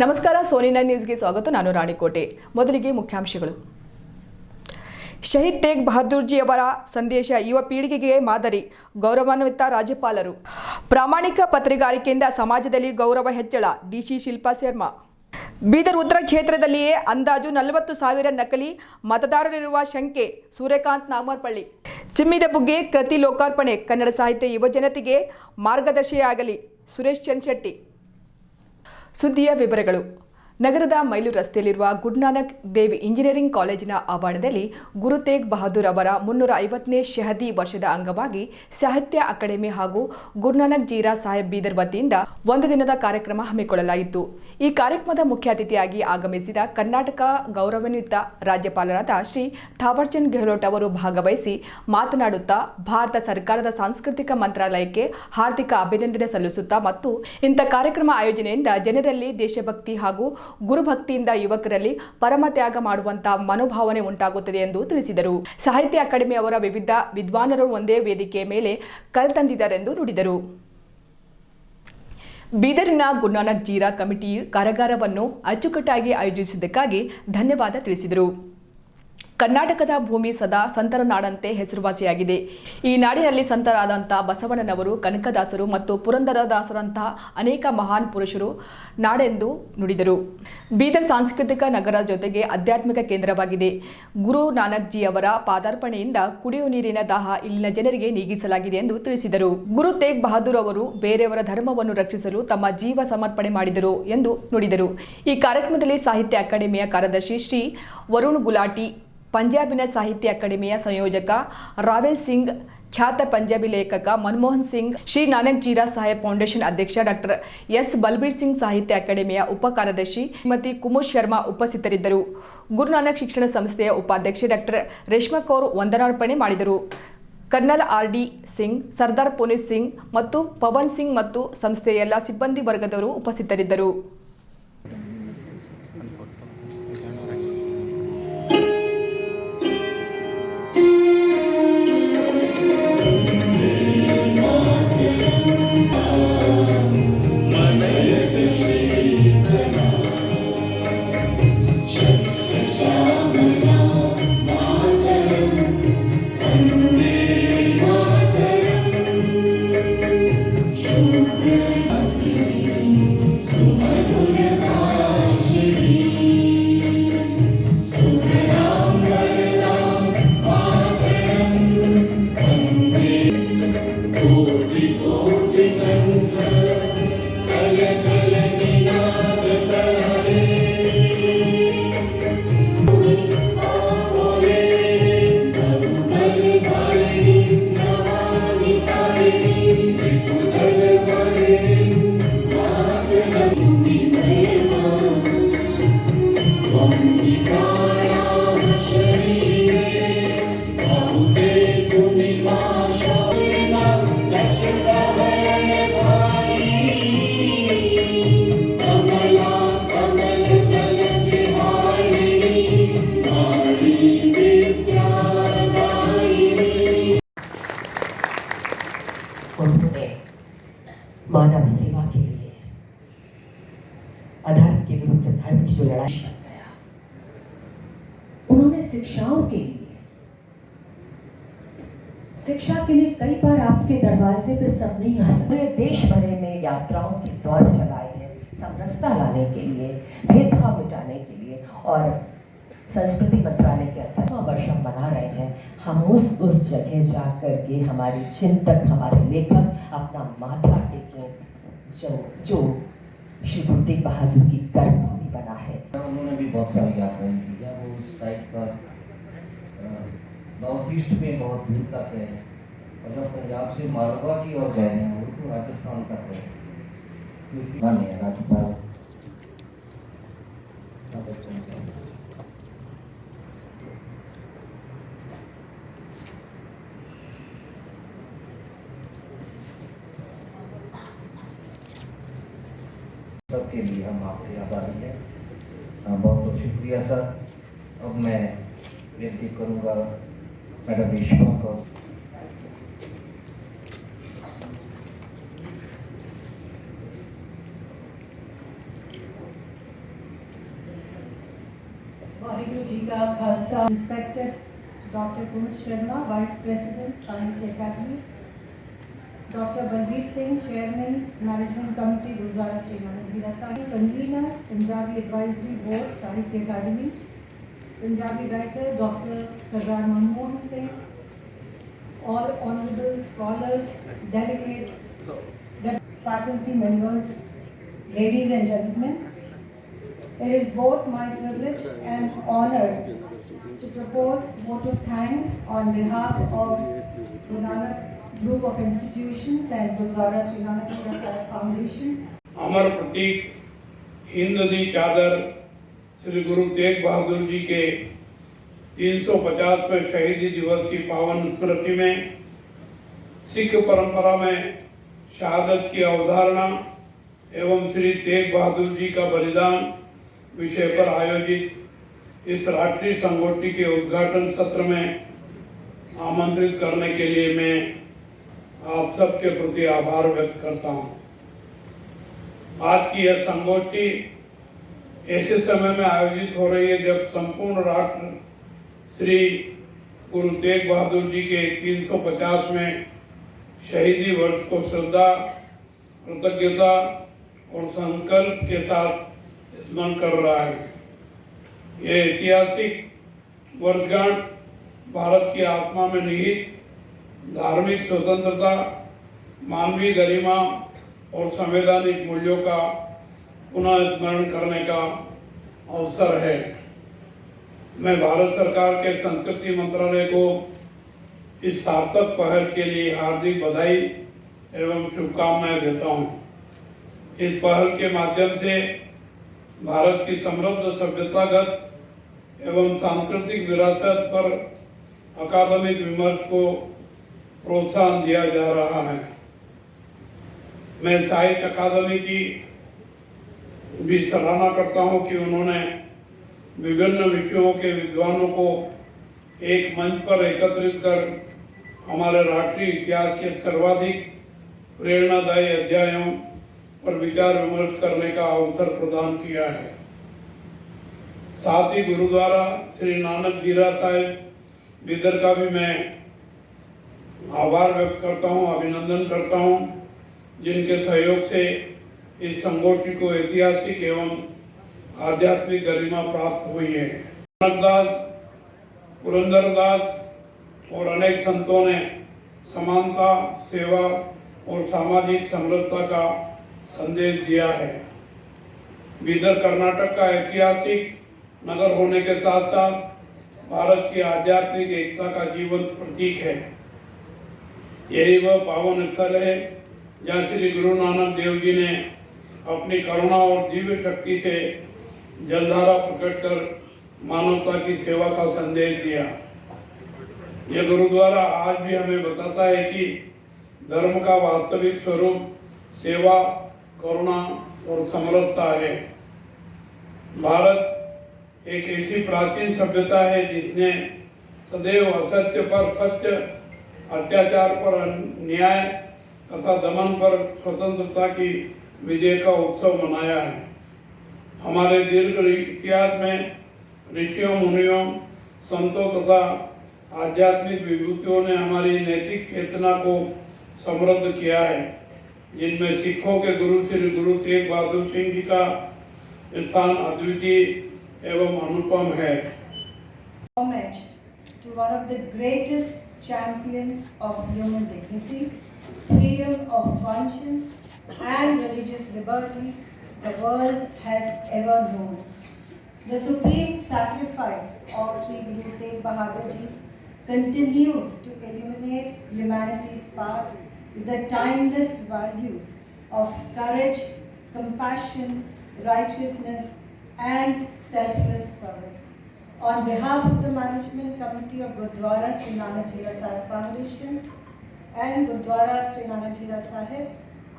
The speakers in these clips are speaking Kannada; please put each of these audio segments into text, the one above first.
ನಮಸ್ಕಾರ, ಸೋನಿ9 ನ್ಯೂಸ್ಗೆ ಸ್ವಾಗತ. ನಾನು ರಾಣಿಕೋಟೆ. ಮೊದಲಿಗೆ ಮುಖ್ಯಾಂಶಗಳು. ಶಹೀದ್ ತೇಗ್ ಬಹದ್ದೂರ್ ಜಿ ಅವರ ಸಂದೇಶ ಯುವ ಪೀಳಿಗೆಗೆ ಮಾದರಿ. ಗೌರವಾನ್ವಿತ ರಾಜ್ಯಪಾಲರು. ಪ್ರಾಮಾಣಿಕ ಪತ್ರಿಕಾರಿಕೆಯಿಂದ ಸಮಾಜದಲ್ಲಿ ಗೌರವ ಹೆಚ್ಚಳ. ಡಿಸಿ ಶಿಲ್ಪಾ ಶರ್ಮಾ. ಬೀದರ್ ಉತ್ತರ ಕ್ಷೇತ್ರದಲ್ಲಿಯೇ ಅಂದಾಜು 40,000 ನಕಲಿ ಮತದಾರರಿರುವ ಶಂಕೆ. ಸೂರ್ಯಕಾಂತ್ ನಾಗಮರ್ಪಳ್ಳಿ. ಚಿಮ್ಮಿದ ಬುಗ್ಗೆ ಕೃತಿ ಲೋಕಾರ್ಪಣೆ. ಕನ್ನಡ ಸಾಹಿತ್ಯ ಯುವ ಜನತೆಗೆ ಮಾರ್ಗದರ್ಶಿಯಾಗಲಿ. ಸುರೇಶ್ ಚನ್ಶೆಟ್ಟಿ. ಸುದ್ದಿಯ ವಿವರಗಳು. ನಗರದ ಮೈಲು ರಸ್ತೆಯಲ್ಲಿರುವ ಗುರುನಾನಕ್ ದೇವ್ ಇಂಜಿನಿಯರಿಂಗ್ ಕಾಲೇಜಿನ ಆವರಣದಲ್ಲಿ ಗುರು ತೇಗ್ ಬಹದ್ದೂರ್ ಅವರ 350ನೇ ಶಹದಿ ವರ್ಷದ ಅಂಗವಾಗಿ ಸಾಹಿತ್ಯ ಅಕಾಡೆಮಿ ಹಾಗೂ ಗುರುನಾನಕ್ ಜೀರಾ ಸಾಹೇಬ್ ಬೀದರ್ ವತಿಯಿಂದ ಒಂದು ದಿನದ ಕಾರ್ಯಕ್ರಮ ಹಮ್ಮಿಕೊಳ್ಳಲಾಯಿತು. ಈ ಕಾರ್ಯಕ್ರಮದ ಮುಖ್ಯ ಅತಿಥಿಯಾಗಿ ಆಗಮಿಸಿದ ಕರ್ನಾಟಕ ಗೌರವಾನ್ವಿತ ರಾಜ್ಯಪಾಲರಾದ ಶ್ರೀ ಥಾವರ್ಚಂದ್ ಗೆಹ್ಲೋಟ್ ಅವರು ಭಾಗವಹಿಸಿ ಮಾತನಾಡುತ್ತಾ ಭಾರತ ಸರ್ಕಾರದ ಸಾಂಸ್ಕೃತಿಕ ಮಂತ್ರಾಲಯಕ್ಕೆ ಹಾರ್ದಿಕ ಅಭಿನಂದನೆ ಸಲ್ಲಿಸುತ್ತಾ ಮತ್ತು ಇಂಥ ಕಾರ್ಯಕ್ರಮ ಆಯೋಜನೆಯಿಂದ ಜನರಲ್ಲಿ ದೇಶಭಕ್ತಿ ಹಾಗೂ ಗುರುಭಕ್ತಿಯಿಂದ ಯುವಕರಲ್ಲಿ ಪರಮ ತ್ಯಾಗ ಮಾಡುವಂತಹ ಮನೋಭಾವನೆ ಉಂಟಾಗುತ್ತದೆ ಎಂದು ತಿಳಿಸಿದರು. ಸಾಹಿತ್ಯ ಅಕಾಡೆಮಿ ಅವರ ವಿವಿಧ ವಿದ್ವಾನರು ಒಂದೇ ವೇದಿಕೆಯ ಮೇಲೆ ಕರೆತಂದಿದ್ದಾರೆಂದು ನುಡಿದರು. ಬೀದರಿನ ಗುರುನಾನಕ್ ಜೀರಾ ಕಮಿಟಿಯು ಕಾರ್ಯಾಗಾರವನ್ನು ಅಚ್ಚುಕಟ್ಟಾಗಿ ಆಯೋಜಿಸಿದ್ದಕ್ಕಾಗಿ ಧನ್ಯವಾದ ತಿಳಿಸಿದರು. ಕರ್ನಾಟಕದ ಭೂಮಿ ಸದಾ ಸಂತರ ನಾಡಂತೆ ಹೆಸರುವಾಸಿಯಾಗಿದೆ. ಈ ನಾಡಿನಲ್ಲಿ ಸಂತರಾದಂತಹ ಬಸವಣ್ಣನವರು, ಕನಕದಾಸರು ಮತ್ತು ಪುರಂದರದಾಸರಂತಹ ಅನೇಕ ಮಹಾನ್ ಪುರುಷರು ನಾಡೆಂದು ನುಡಿದರು. ಬೀದರ್ ಸಾಂಸ್ಕೃತಿಕ ನಗರ ಜೊತೆಗೆ ಆಧ್ಯಾತ್ಮಿಕ ಕೇಂದ್ರವಾಗಿದೆ. ಗುರು ನಾನಕ್ ಜಿ ಅವರ ಪಾದಾರ್ಪಣೆಯಿಂದ ಕುಡಿಯುವ ನೀರಿನ ದಾಹ ಇಲ್ಲಿನ ಜನರಿಗೆ ನೀಗಿಸಲಾಗಿದೆ ಎಂದು ತಿಳಿಸಿದರು. ಗುರು ತೇಗ್ ಬಹದ್ದೂರ್ ಅವರು ಬೇರೆಯವರ ಧರ್ಮವನ್ನು ರಕ್ಷಿಸಲು ತಮ್ಮ ಜೀವ ಸಮರ್ಪಣೆ ಮಾಡಿದರು ಎಂದು ನುಡಿದರು. ಈ ಕಾರ್ಯಕ್ರಮದಲ್ಲಿ ಸಾಹಿತ್ಯ ಅಕಾಡೆಮಿಯ ಕಾರ್ಯದರ್ಶಿ ಶ್ರೀ ವರುಣ್ ಗುಲಾಟಿ, ಪಂಜಾಬಿನ ಸಾಹಿತ್ಯ ಅಕಾಡೆಮಿಯ ಸಂಯೋಜಕ ರಾವೆಲ್ ಸಿಂಗ್, ಖ್ಯಾತ ಪಂಜಾಬಿ ಲೇಖಕ ಮನಮೋಹನ್ ಸಿಂಗ್, ಶ್ರೀ ನಾನಕ್ ಜೀರಾ ಸಾಹೇಬ್ ಫೌಂಡೇಶನ್ ಅಧ್ಯಕ್ಷ ಡಾಕ್ಟರ್ ಎಸ್ ಬಲ್ಬೀರ್ ಸಿಂಗ್, ಸಾಹಿತ್ಯ ಅಕಾಡೆಮಿಯ ಉಪ ಕಾರ್ಯದರ್ಶಿ ಶ್ರೀಮತಿ ಕುಮುದ್ ಶರ್ಮಾ ಉಪಸ್ಥಿತರಿದ್ದರು. ಗುರುನಾನಕ್ ಶಿಕ್ಷಣ ಸಂಸ್ಥೆಯ ಉಪಾಧ್ಯಕ್ಷೆ ಡಾಕ್ಟರ್ ರೇಷ್ಮಾ ಕೌರ್ ವಂದನಾರ್ಪಣೆ ಮಾಡಿದರು. Colonel R D. ಸಿಂಗ್, ಸರ್ದಾರ್ ಪುನೀತ್ ಸಿಂಗ್ ಮತ್ತು ಪವನ್ ಸಿಂಗ್ ಮತ್ತು ಸಂಸ್ಥೆಯ ಎಲ್ಲ ಸಿಬ್ಬಂದಿ ವರ್ಗದವರು ಉಪಸ್ಥಿತರಿದ್ದರು. मानव सेवा के लिए अधर्म के विरुद्ध धर्म की जो लड़ाई लड़ गया, उन्होंने शिक्षाओं के लिए, शिक्षा के लिए कई बार आपके दरवाजे पे सब नहीं आ सकते। देश भर में यात्राओं के दौर चलाए हैं समरसता लाने के लिए, भेदभाव मिटाने के लिए, और संस्कृति मंत्रालय के अंदर वर्ष हम मना रहे हैं। हम उस जगह जाकर के हमारे चिंतक, हमारे लेखक अपना माथा टेकें जो श्री गुरु तेग बहादुर की कर्मभूमि बना है। उन्होंने भी बहुत सारी यात्राएं की है। वो उस साइड पर नॉर्थ ईस्ट में बहुत दूर तक है, और जब पंजाब से मालवा की ओर गए हैं वो तो राजस्थान तक है। तो इसी मान्य है राज्यपाल सबके लिए हम आपके आभारी हैं। बहुत बहुत शुक्रिया सर। अब मैं विनती करूँगा मैडम रेशमा को। जी का खासा respected doctor Kumud Sharma, vice president Sahitya Akademi, doctor Baljit Singh, chairman management committee Gurdwara Shri Nanak Jhira Sahib, convener Punjabi advisory board Sahitya Akademi, Punjabi writer doctor Sardar Manmohan Singh, all honorable scholars, delegates, faculty members, ladies and gentlemen, it is both my privilege and honor to propose vote of thanks on behalf of the Nanak Group of Institutions and Gurudwara Sri Nanak Zhira Sahib Foundation. अमर प्रतीक हिंद दी चादर श्री गुरु तेग बहादुर जी के 350वें शहीदी दिवस की पावन स्मृति में सिख परंपरा में शहादत की अवधारणा एवं श्री तेग बहादुर जी का बलिदान विषय पर आयोजित इस राष्ट्रीय संगोष्ठी के उद्घाटन सत्र में आमंत्रित करने के लिए मैं आप सबके प्रति आभार व्यक्त करता हूं। आज की यह संगोष्ठी ऐसे समय में आयोजित हो रही है जब संपूर्ण राष्ट्र श्री गुरु तेग बहादुर जी के 350वें शहीदी वर्ष को श्रद्धा, कृतज्ञता और संकल्प के साथ स्मरण कर रहा है। यह ऐतिहासिक वर्षगांठ भारत की आत्मा में निहित धार्मिक स्वतंत्रता, मानवीय गरिमा और संवैधानिक मूल्यों का पुनः स्मरण करने का अवसर है। मैं भारत सरकार के संस्कृति मंत्रालय को इस सार्थक पहल के लिए हार्दिक बधाई एवं शुभकामनाएं देता हूं। इस पहल के माध्यम से भारत की समृद्ध सभ्यतागत एवं सांस्कृतिक विरासत पर अकादमिक विमर्श को प्रोत्साहन दिया जा रहा है। मैं साहित्य अकादमी की भी सराहना करता हूं कि उन्होंने विभिन्न विषयों के विद्वानों को एक मंच पर एकत्रित कर हमारे राष्ट्रीय इतिहास के सर्वाधिक प्रेरणादायी अध्यायों पर विचार विमर्श करने का अवसर प्रदान किया है। साथ ही गुरुद्वारा श्री नानक झीरा साहिब बिदर का भी मैं आभार व्यक्त करता हूं, अभिनंदन करता हूं, जिनके सहयोग से इस संगोष्ठी को ऐतिहासिक एवं आध्यात्मिक गरिमा प्राप्त हुई है। नानकदास, पुरंदरदास और अनेक संतों ने समानता, सेवा और सामाजिक समरसता का संदेश दिया है। बीदर कर्नाटक का ऐतिहासिक नगर होने के साथ साथ भारत की आध्यात्मिक एकता का जीवंत प्रतीक है। यही वह पावन स्थल है जहाँ श्री गुरु नानक देव जी ने अपनी करुणा और दिव्य शक्ति से जलधारा प्रकट कर मानवता की सेवा का संदेश दिया। यह गुरुद्वारा आज भी हमें बताता है कि धर्म का वास्तविक स्वरूप सेवा, करुणा और समरसता है। भारत एक ऐसी प्राचीन सभ्यता है जिसने सदैव असत्य पर सत्य, अत्याचार पर न्याय तथा दमन पर स्वतंत्रता की विजय का उत्सव मनाया है। हमारे दीर्घ इतिहास में ऋषियों, मुनियों, संतों तथा आध्यात्मिक विभूतियों ने हमारी नैतिक चेतना को समृद्ध किया है, जिनमें सिखों के गुरु श्री गुरु तेग बहादुर सिंह जी का स्थान अद्वितीय एवं अनुपम है। Homage to one of the greatest champions of human dignity, freedom of conscience and religious liberty the world has ever known. The supreme sacrifice of Sri Guru Tegh Bahadur Ji continues to illuminate humanity's path with the timeless values of courage, compassion, righteousness and selfless service. On behalf of the Management Committee of Gurudwara Sri Nanak Zhira Sahib Foundation and Gurudwara Sri Nanak Zhira Sahib,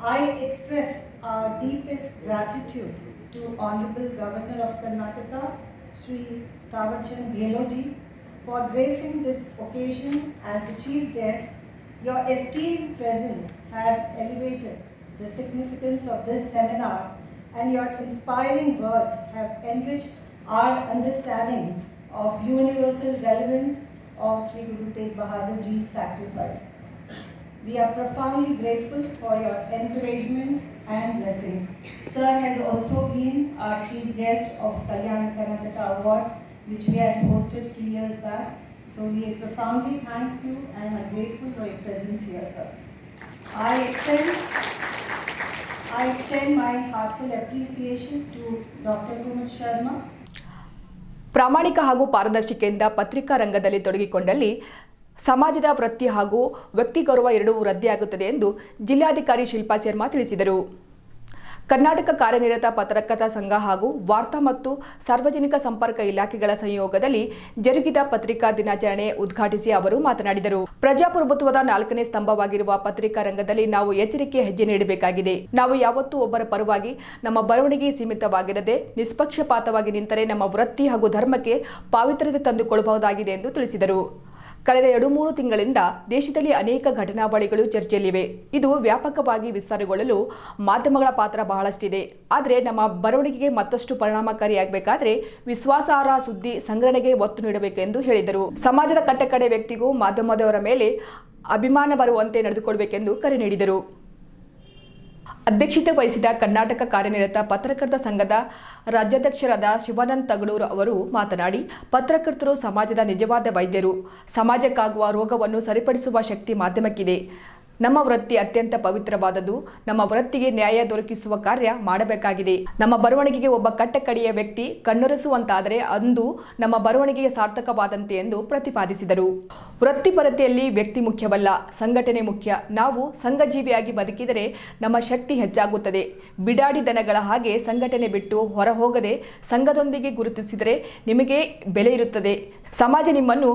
I express our deepest gratitude to Honorable Governor of Karnataka, Sri Thawarchand Gehlot Ji, for gracing this occasion as the chief guest. Your esteemed presence has elevated the significance of this seminar, and your inspiring words have enriched our understanding of universal relevance of Sri Guru Tegh Bahadur Ji's sacrifice. We are profoundly grateful for your encouragement and blessings. Sir has also been our chief guest of Kalyana Karnataka Awards, which we had hosted 3 years back. So we profoundly thank you and are grateful for your presence here, sir. I extend my heartfelt appreciation to Dr. Kumar Sharma. ಪ್ರಾಮಾಣಿಕ ಹಾಗೂ ಪಾರದರ್ಶಿಕೆಯಿಂದ ಪತ್ರಿಕಾ ರಂಗದಲ್ಲಿ ತೊಡಗಿಕೊಂಡಲ್ಲಿ ಸಮಾಜದ ವೃತ್ತಿ ಹಾಗೂ ವ್ಯಕ್ತಿ ಗೌರವ ಎರಡೂ ವೃದ್ಧಿಯಾಗುತ್ತದೆ ಎಂದು ಜಿಲ್ಲಾಧಿಕಾರಿ ಶಿಲ್ಪಾ ಶರ್ಮಾ ತಿಳಿಸಿದರು. ಕರ್ನಾಟಕ ಕಾರ್ಯನಿರತ ಪತ್ರಕರ್ತರ ಸಂಘ ಹಾಗೂ ವಾರ್ತಾ ಮತ್ತು ಸಾರ್ವಜನಿಕ ಸಂಪರ್ಕ ಇಲಾಖೆಗಳ ಸಂಯೋಗದಲ್ಲಿ ಜರುಗಿದ ಪತ್ರಿಕಾ ದಿನಾಚರಣೆ ಉದ್ಘಾಟಿಸಿ ಅವರು ಮಾತನಾಡಿದರು. ಪ್ರಜಾಪ್ರಭುತ್ವದ 4ನೇ ಸ್ತಂಭವಾಗಿರುವ ಪತ್ರಿಕಾ ರಂಗದಲ್ಲಿ ನಾವು ಎಚ್ಚರಿಕೆ ಹೆಜ್ಜೆ ನೀಡಬೇಕಾಗಿದೆ. ನಾವು ಯಾವತ್ತೂ ಒಬ್ಬರ ಪರವಾಗಿ ನಮ್ಮ ಬರವಣಿಗೆ ಸೀಮಿತವಾಗಿರದೆ ನಿಷ್ಪಕ್ಷಪಾತವಾಗಿ ನಿಂತರೆ ನಮ್ಮ ವೃತ್ತಿ ಹಾಗೂ ಧರ್ಮಕ್ಕೆ ಪಾವಿತ್ರ್ಯತೆ ತಂದುಕೊಳ್ಳಬಹುದಾಗಿದೆ ಎಂದು ತಿಳಿಸಿದರು. ಕಳೆದ 2-3 ತಿಂಗಳಿಂದ ದೇಶದಲ್ಲಿ ಅನೇಕ ಘಟನಾವಳಿಗಳು ಚರ್ಚೆಯಲ್ಲಿವೆ. ಇದು ವ್ಯಾಪಕವಾಗಿ ವಿಸ್ತಾರಗೊಳ್ಳಲು ಮಾಧ್ಯಮಗಳ ಪಾತ್ರ ಬಹಳಷ್ಟಿದೆ. ಆದರೆ ನಮ್ಮ ಬರವಣಿಗೆಗೆ ಮತ್ತಷ್ಟು ಪರಿಣಾಮಕಾರಿಯಾಗಬೇಕಾದರೆ ವಿಶ್ವಾಸಾರ್ಹ ಸುದ್ದಿ ಸಂಗ್ರಹಣೆಗೆ ಒತ್ತು ನೀಡಬೇಕು ಎಂದು ಹೇಳಿದರು. ಸಮಾಜದ ಕಟ್ಟಕಡೆ ವ್ಯಕ್ತಿಗೂ ಮಾಧ್ಯಮದವರ ಮೇಲೆ ಅಭಿಮಾನ ಬರುವಂತೆ ನಡೆದುಕೊಳ್ಳಬೇಕೆಂದು ಕರೆ ನೀಡಿದರು. ಅಧ್ಯಕ್ಷತೆ ವಹಿಸಿದ ಕರ್ನಾಟಕ ಕಾರ್ಯನಿರತ ಪತ್ರಕರ್ತರ ಸಂಘದ ರಾಜ್ಯಾಧ್ಯಕ್ಷರಾದ ಶಿವಾನಂದ ತಗಡೂರು ಅವರು ಮಾತನಾಡಿ, ಪತ್ರಕರ್ತರು ಸಮಾಜದ ನಿಜವಾದ ವೈದ್ಯರು. ಸಮಾಜಕ್ಕಾಗುವ ರೋಗವನ್ನು ಸರಿಪಡಿಸುವ ಶಕ್ತಿ ಮಾಧ್ಯಮಕ್ಕಿದೆ. ನಮ್ಮ ವೃತ್ತಿ ಅತ್ಯಂತ ಪವಿತ್ರವಾದದ್ದು. ನಮ್ಮ ವೃತ್ತಿಗೆ ನ್ಯಾಯ ದೊರಕಿಸುವ ಕಾರ್ಯ ಮಾಡಬೇಕಾಗಿದೆ. ನಮ್ಮ ಬರವಣಿಗೆಗೆ ಒಬ್ಬ ಕಟ್ಟಕಡೆಯ ವ್ಯಕ್ತಿ ಕಣ್ಣೊರೆಸುವಂತಾದರೆ ಅಂದು ನಮ್ಮ ಬರವಣಿಗೆಗೆ ಸಾರ್ಥಕವಾದಂತೆ ಎಂದು ಪ್ರತಿಪಾದಿಸಿದರು. ವೃತ್ತಿಪರತೆಯಲ್ಲಿ ವ್ಯಕ್ತಿ ಮುಖ್ಯವಲ್ಲ, ಸಂಘಟನೆ ಮುಖ್ಯ. ನಾವು ಸಂಘಜೀವಿಯಾಗಿ ಬದುಕಿದರೆ ನಮ್ಮ ಶಕ್ತಿ ಹೆಚ್ಚಾಗುತ್ತದೆ. ಬಿಡಾಡಿ ದನಗಳ ಹಾಗೆ ಸಂಘಟನೆ ಬಿಟ್ಟು ಹೊರ ಹೋಗದೆ ಸಂಘದೊಂದಿಗೆ ಗುರುತಿಸಿದರೆ ನಿಮಗೆ ಬೆಲೆ ಇರುತ್ತದೆ. ಸಮಾಜ ನಿಮ್ಮನ್ನು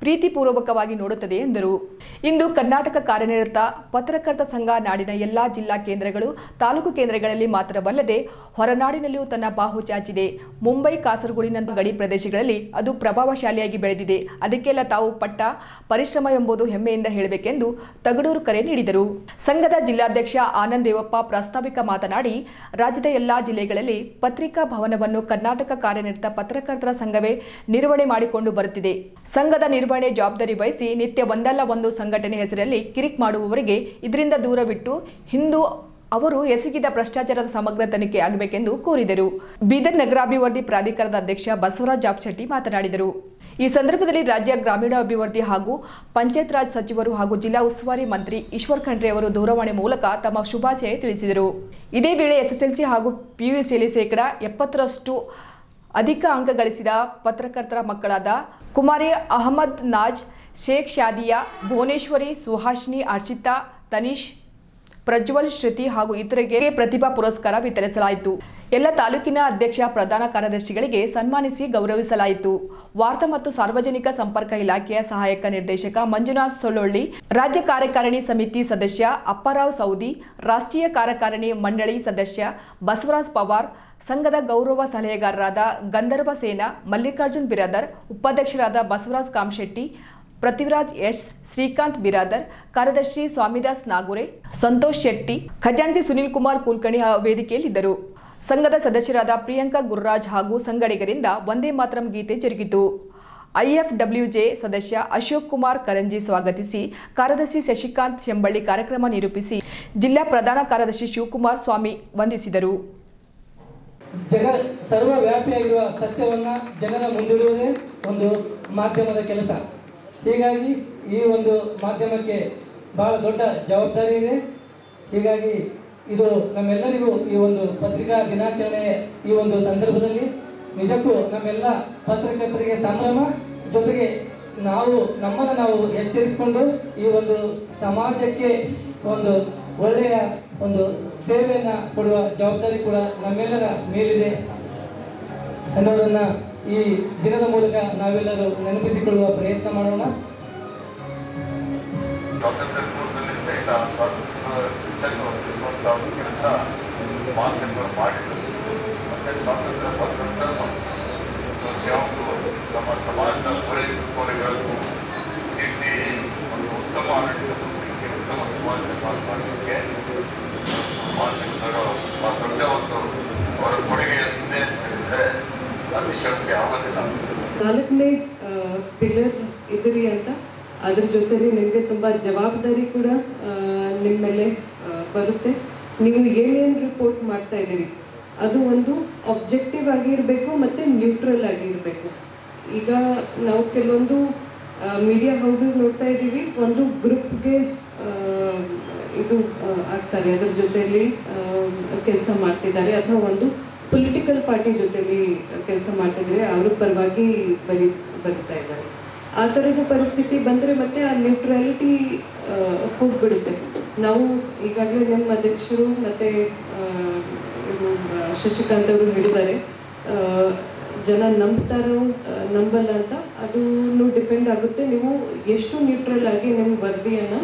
ಪ್ರೀತಿಪೂರ್ವಕವಾಗಿ ನೋಡುತ್ತದೆ ಎಂದರು. ಇಂದು ಕರ್ನಾಟಕ ಕಾರ್ಯನಿರತ ಪತ್ರಕರ್ತರ ಸಂಘ ನಾಡಿನ ಎಲ್ಲಾ ಜಿಲ್ಲಾ ಕೇಂದ್ರಗಳು, ತಾಲೂಕು ಕೇಂದ್ರಗಳಲ್ಲಿ ಮಾತ್ರವಲ್ಲದೆ ಹೊರನಾಡಿನಲ್ಲಿಯೂ ತನ್ನ ಬಾಹು ಚಾಚಿದೆ. ಮುಂಬೈ, ಕಾಸರಗೋಡಿನ ಗಡಿ ಪ್ರದೇಶಗಳಲ್ಲಿ ಅದು ಪ್ರಭಾವಶಾಲಿಯಾಗಿ ಬೆಳೆದಿದೆ. ಅದಕ್ಕೆಲ್ಲ ತಾವು ಪಟ್ಟ ಪರಿಶ್ರಮ ಎಂಬುದು ಹೆಮ್ಮೆಯಿಂದ ಹೇಳಬೇಕೆಂದು ತಗಡೂರು ಕರೆ ನೀಡಿದರು. ಸಂಘದ ಜಿಲ್ಲಾಧ್ಯಕ್ಷ ಆನಂದ್ ದೇವಪ್ಪ ಪ್ರಾಸ್ತಾವಿಕ ಮಾತನಾಡಿ, ರಾಜ್ಯದ ಎಲ್ಲಾ ಜಿಲ್ಲೆಗಳಲ್ಲಿ ಪತ್ರಿಕಾ ಭವನವನ್ನು ಕರ್ನಾಟಕ ಕಾರ್ಯನಿರತ ಪತ್ರಕರ್ತರ ಸಂಘವೇ ನಿರ್ವಹಣೆ ಮಾಡಿಕೊಂಡು ಬರುತ್ತಿದೆ. ಸಂಘದ ನಿರ್ವಹಣೆ ಜವಾಬ್ದಾರಿ ವಹಿಸಿ ನಿತ್ಯ ಒಂದಲ್ಲ ಒಂದು ಸಂಘಟನೆ ಹೆಸರಲ್ಲಿ ಕಿರಿಕ್ ಮಾಡುವವರಿಗೆ ಇದರಿಂದ ದೂರವಿಟ್ಟು ಹಿಂದೂ ಅವರು ಎಸಗಿದ ಭ್ರಷ್ಟಾಚಾರದ ಸಮಗ್ರ ತನಿಖೆ ಆಗಬೇಕೆಂದು ಕೋರಿದರು. ಬೀದರ್ ನಗರಾಭಿವೃದ್ಧಿ ಪ್ರಾಧಿಕಾರದ ಅಧ್ಯಕ್ಷ ಬಸವರಾಜ್ ಜಾಬ್ಶೆಟ್ಟಿ ಮಾತನಾಡಿದರು. ಈ ಸಂದರ್ಭದಲ್ಲಿ ರಾಜ್ಯ ಗ್ರಾಮೀಣಾಭಿವೃದ್ಧಿ ಹಾಗೂ ಪಂಚಾಯತ್ ರಾಜ್ ಸಚಿವರು ಹಾಗೂ ಜಿಲ್ಲಾ ಉಸ್ತುವಾರಿ ಮಂತ್ರಿ ಈಶ್ವರ್ ಖಂಡ್ರೆ ಅವರು ದೂರವಾಣಿ ಮೂಲಕ ತಮ್ಮ ಶುಭಾಶಯ ತಿಳಿಸಿದರು. ಇದೇ ವೇಳೆ ಎಸ್ಎಸ್ಎಲ್ಸಿ ಹಾಗೂ ಪಿಯುಸಿಯಲ್ಲಿ 70% ಅಧಿಕ ಅಂಕ ಗಳಿಸಿದ ಪತ್ರಕರ್ತರ ಮಕ್ಕಳಾದ ಕುಮಾರಿ ಅಹಮದ್ ನಾಜ್, ಶೇಖ್ ಶಾದಿಯಾ, ಭುವನೇಶ್ವರಿ, ಸುಹಾಷಿನಿ, ಹರ್ಷಿತಾ, ತನೀಶ್, ಪ್ರಜ್ವಲ್, ಶ್ರುತಿ ಹಾಗೂ ಇತರರಿಗೆ ಪ್ರತಿಭಾ ಪುರಸ್ಕಾರ ವಿತರಿಸಲಾಯಿತು. ಎಲ್ಲ ತಾಲೂಕಿನ ಅಧ್ಯಕ್ಷ, ಪ್ರಧಾನ ಕಾರ್ಯದರ್ಶಿಗಳಿಗೆ ಸನ್ಮಾನಿಸಿ ಗೌರವಿಸಲಾಯಿತು. ವಾರ್ತಾ ಮತ್ತು ಸಾರ್ವಜನಿಕ ಸಂಪರ್ಕ ಇಲಾಖೆಯ ಸಹಾಯಕ ನಿರ್ದೇಶಕ ಮಂಜುನಾಥ್ ಸೊಳ್ಳೊಳ್ಳಿ, ರಾಜ್ಯ ಕಾರ್ಯಕಾರಿಣಿ ಸಮಿತಿ ಸದಸ್ಯ ಅಪ್ಪರಾವ್ ಸೌದಿ, ರಾಷ್ಟ್ರೀಯ ಕಾರ್ಯಕಾರಿಣಿ ಮಂಡಳಿ ಸದಸ್ಯ ಬಸವರಾಜ್ ಪವಾರ್, ಸಂಘದ ಗೌರವ ಸಲಹೆಗಾರರಾದ ಗಂಧರ್ವ ಸೇನಾ, ಮಲ್ಲಿಕಾರ್ಜುನ್ ಬಿರಾದರ್, ಉಪಾಧ್ಯಕ್ಷರಾದ ಬಸವರಾಜ್ ಕಾಮಶೆಟ್ಟಿ, ಪೃಥ್ವಿರಾಜ್ ಎಸ್, ಶ್ರೀಕಾಂತ್ ಬಿರಾದರ್, ಕಾರ್ಯದರ್ಶಿ ಸ್ವಾಮಿದಾಸ್ ನಾಗುರೆ, ಸಂತೋಷ್ ಶೆಟ್ಟಿ, ಖಜಾಂಚಿ ಸುನಿಲ್ ಕುಮಾರ್ ಕುಲಕರ್ಣಿ ವೇದಿಕೆಯಲ್ಲಿದ್ದರು. ಸಂಘದ ಸದಸ್ಯರಾದ ಪ್ರಿಯಾಂಕಾ ಗುರುರಾಜ್ ಹಾಗೂ ಸಂಗಡಿಗರಿಂದ ವಂದೇ ಮಾತರಂ ಗೀತೆ ಜರುಗಿತು. ಐಎಫ್ಡಬ್ಲ್ಯೂಜೆ ಸದಸ್ಯ ಅಶೋಕ್ ಕುಮಾರ್ ಕರಂಜಿ ಸ್ವಾಗತಿಸಿ, ಕಾರ್ಯದರ್ಶಿ ಶಶಿಕಾಂತ್ ಶೆಂಬಳ್ಳಿ ಕಾರ್ಯಕ್ರಮ ನಿರೂಪಿಸಿ, ಜಿಲ್ಲಾ ಪ್ರಧಾನ ಕಾರ್ಯದರ್ಶಿ ಶಿವಕುಮಾರ್ ಸ್ವಾಮಿ ವಂದಿಸಿದರು. ಸರ್ವವ್ಯಾಪಿಯಾಗಿರುವ ಸತ್ಯವನ್ನ ಜನರ ಮುಂದಿಡುವುದೇ ಒಂದು ಮಾಧ್ಯಮದ ಕೆಲಸ. ಹೀಗಾಗಿ ಈ ಒಂದು ಮಾಧ್ಯಮಕ್ಕೆ ಬಹಳ ದೊಡ್ಡ ಜವಾಬ್ದಾರಿ ಇದೆ. ಹೀಗಾಗಿ ಇದು ನಮ್ಮೆಲ್ಲರಿಗೂ ಈ ಒಂದು ಪತ್ರಿಕಾ ದಿನಾಚರಣೆಯ ಈ ಒಂದು ಸಂದರ್ಭದಲ್ಲಿ ನಿಜಕ್ಕೂ ನಮ್ಮೆಲ್ಲ ಪತ್ರಕರ್ತರಿಗೆ ಸಂಭ್ರಮ, ಜೊತೆಗೆ ನಮ್ಮನ್ನು ನಾವು ಎಚ್ಚರಿಸಿಕೊಂಡು ಈ ಒಂದು ಸಮಾಜಕ್ಕೆ ಒಂದು ಒಳ್ಳೆಯ ಒಂದು ಸೇವೆಯನ್ನು ಕೊಡುವ ಜವಾಬ್ದಾರಿ ಕೂಡ ನಮ್ಮೆಲ್ಲರ ಮೇಲಿದೆ ಅನ್ನೋದನ್ನು ಈ ದಿನದ ಮೂಲಕ ನಾವೆಲ್ಲರೂ ನೆನಪಿಸಿಕೊಳ್ಳುವ ಪ್ರಯತ್ನ ಮಾಡೋಣ. ಸ್ವಾತಂತ್ರ್ಯ ಸಹಿತ ಸ್ವಾತಂತ್ರ್ಯ ಕೆಲಸ ಮಾಧ್ಯಮರು ಮಾಡಿದರು. ಮತ್ತು ಸ್ವಾತಂತ್ರ್ಯ ಬಂದ ಯಾವುದು ನಮ್ಮ ಸಮಾಜದ ಕೋರೆಗಳಿಗೂ ಕೀರ್ತಿ ಒಂದು ಉತ್ತಮ ಆಡಳಿತ, ಉತ್ತಮ ಸಮಾಜ ಮಾಡಲಿಕ್ಕೆ ಮಾಧ್ಯಮಗಳು ದೊಡ್ಡ ಒಂದು ಅವರ ಕೊಡುಗೆ ಇದೆ ಅಂತ ಹೇಳಿದರೆ ಅತಿಶಕ್ತಿ ಆಗೋದಿಲ್ಲ. ಪಿಲ್ಲರ್ ಇದ್ದೀರಿ ಅಂತ. ಅದ್ರ ಜೊತೆಲಿ ನಿಮಗೆ ತುಂಬ ಜವಾಬ್ದಾರಿ ಕೂಡ ನಿಮ್ಮ ಮೇಲೆ ಬರುತ್ತೆ. ನೀವು ಏನೇನು ರಿಪೋರ್ಟ್ ಮಾಡ್ತಾ ಇದ್ದೀರಿ ಅದು ಒಂದು ಆಬ್ಜೆಕ್ಟಿವ್ ಆಗಿರಬೇಕು ಮತ್ತು ನ್ಯೂಟ್ರಲ್ ಆಗಿರಬೇಕು. ಈಗ ನಾವು ಕೆಲವೊಂದು ಮೀಡಿಯಾ ಹೌಸಸ್ ನೋಡ್ತಾ ಇದ್ದೀವಿ, ಒಂದು ಗ್ರೂಪ್ಗೆ ಇದು ಆಗ್ತಾರೆ, ಅದ್ರ ಜೊತೆಯಲ್ಲಿ ಕೆಲಸ ಮಾಡ್ತಿದ್ದಾರೆ, ಅಥವಾ ಒಂದು ಪೊಲಿಟಿಕಲ್ ಪಾರ್ಟಿ ಜೊತೆಲಿ ಕೆಲಸ ಮಾಡ್ತಿದ್ದಾರೆ, ಅವ್ರ ಪರವಾಗಿ ಬರೀತಾ ಇದ್ದಾರೆ. ಆ ಥರದ ಪರಿಸ್ಥಿತಿ ಬಂದರೆ ಮತ್ತೆ ಆ ನ್ಯೂಟ್ರಾಲಿಟಿ ಹೋಗ್ಬಿಡುತ್ತೆ. ನಾವು ಈಗಾಗಲೇ ನಮ್ಮ ಅಧ್ಯಕ್ಷರು ಮತ್ತು ಶಶಿಕಾಂತ್ ಅವರು ಹೇಳಿದ್ದಾರೆ, ಜನ ನಂಬ್ತಾರೋ ನಂಬಲ್ಲ ಅಂತ, ಅದು ಡಿಪೆಂಡ್ ಆಗುತ್ತೆ. ನೀವು ಎಷ್ಟು ನ್ಯೂಟ್ರಲ್ ಆಗಿ ನಿಮ್ಮ ವರದಿಯನ್ನು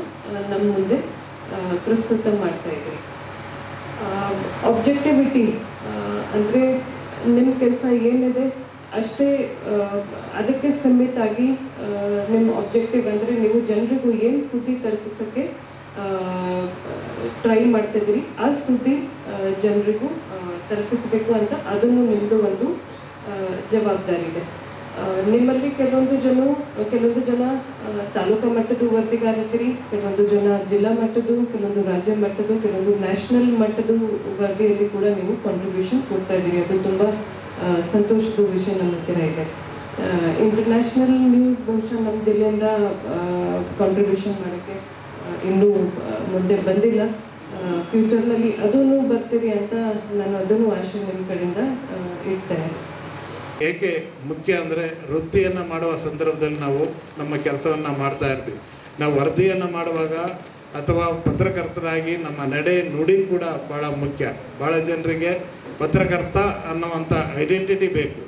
ನಮ್ಮ ಮುಂದೆ ಪ್ರಸ್ತುತ ಮಾಡ್ತಾ ಇದ್ದೀರಿ. ಆಬ್ಜೆಕ್ಟಿವಿಟಿ ಅಂದರೆ ನಿಮ್ಮ ಕೆಲಸ ಏನಿದೆ ಅಷ್ಟೇ, ಅದಕ್ಕೆ ಸೀಮಿತ ಆಗಿ ನಿಮ್ಮ ಆಬ್ಜೆಕ್ಟಿವ್ ಅಂದರೆ ನೀವು ಜನರಿಗೂ ಏನು ಸುದ್ದಿ ತಲುಪಿಸೋಕ್ಕೆ ಟ್ರೈ ಮಾಡ್ತಿದ್ದೀರಿ ಆ ಸುದ್ದಿ ಜನರಿಗೂ ತಲುಪಿಸಬೇಕು ಅಂತ, ಅದನ್ನು ನಿಮ್ಮದು ಒಂದು ಜವಾಬ್ದಾರಿ ಇದೆ. ನಿಮ್ಮಲ್ಲಿ ಕೆಲವೊಂದು ಜನ ತಾಲೂಕಾ ಮಟ್ಟದ ವರದಿಗಾರಿದ್ದೀರಿ, ಕೆಲವೊಂದು ಜನ ಜಿಲ್ಲಾ ಮಟ್ಟದ್ದು, ಕೆಲವೊಂದು ರಾಜ್ಯ ಮಟ್ಟದ್ದು, ಕೆಲವೊಂದು ನ್ಯಾಷನಲ್ ಮಟ್ಟದ ವರದಿಯಲ್ಲಿ ಕೂಡ ನೀವು ಕಾಂಟ್ರಿಬ್ಯೂಷನ್ ಕೊಡ್ತಾ ಇದ್ದೀರಿ. ಅದು ತುಂಬ ಸಂತೋಷದ ವಿಷಯ ನಮ್ಮ ಹತ್ತಿರ ಇದೆ. ಇಂಟರ್ನ್ಯಾಷನಲ್ ನ್ಯೂಸ್ ಬಹುಶಃ ನಮ್ಮ ಜಿಲ್ಲೆಯಿಂದ ಕಾಂಟ್ರಿಬ್ಯೂಷನ್ ಮಾಡೋಕ್ಕೆ ಇನ್ನೂ ಮುಂದೆ ಬಂದಿಲ್ಲ. ಫ್ಯೂಚರ್ನಲ್ಲಿ ಅದೂ ಬರ್ತೀರಿ ಅಂತ ನಾನು ಅದನ್ನು ಆಶೆ ನಿಮ್ಮ ಕಡೆಯಿಂದ ಇಡ್ತೇನೆ. ಏಕೆ ಮುಖ್ಯ ಅಂದರೆ ವೃತ್ತಿಯನ್ನು ಮಾಡುವ ಸಂದರ್ಭದಲ್ಲಿ ನಾವು ನಮ್ಮ ಕೆಲಸವನ್ನು ಮಾಡ್ತಾ ಇರ್ತೀವಿ. ನಾವು ವರದಿಯನ್ನು ಮಾಡುವಾಗ ಅಥವಾ ಪತ್ರಕರ್ತರಾಗಿ ನಮ್ಮ ನಡೆ ನುಡಿ ಕೂಡ ಭಾಳ ಮುಖ್ಯ. ಭಾಳ ಜನರಿಗೆ ಪತ್ರಕರ್ತ ಅನ್ನುವಂಥ ಐಡೆಂಟಿಟಿ ಬೇಕು,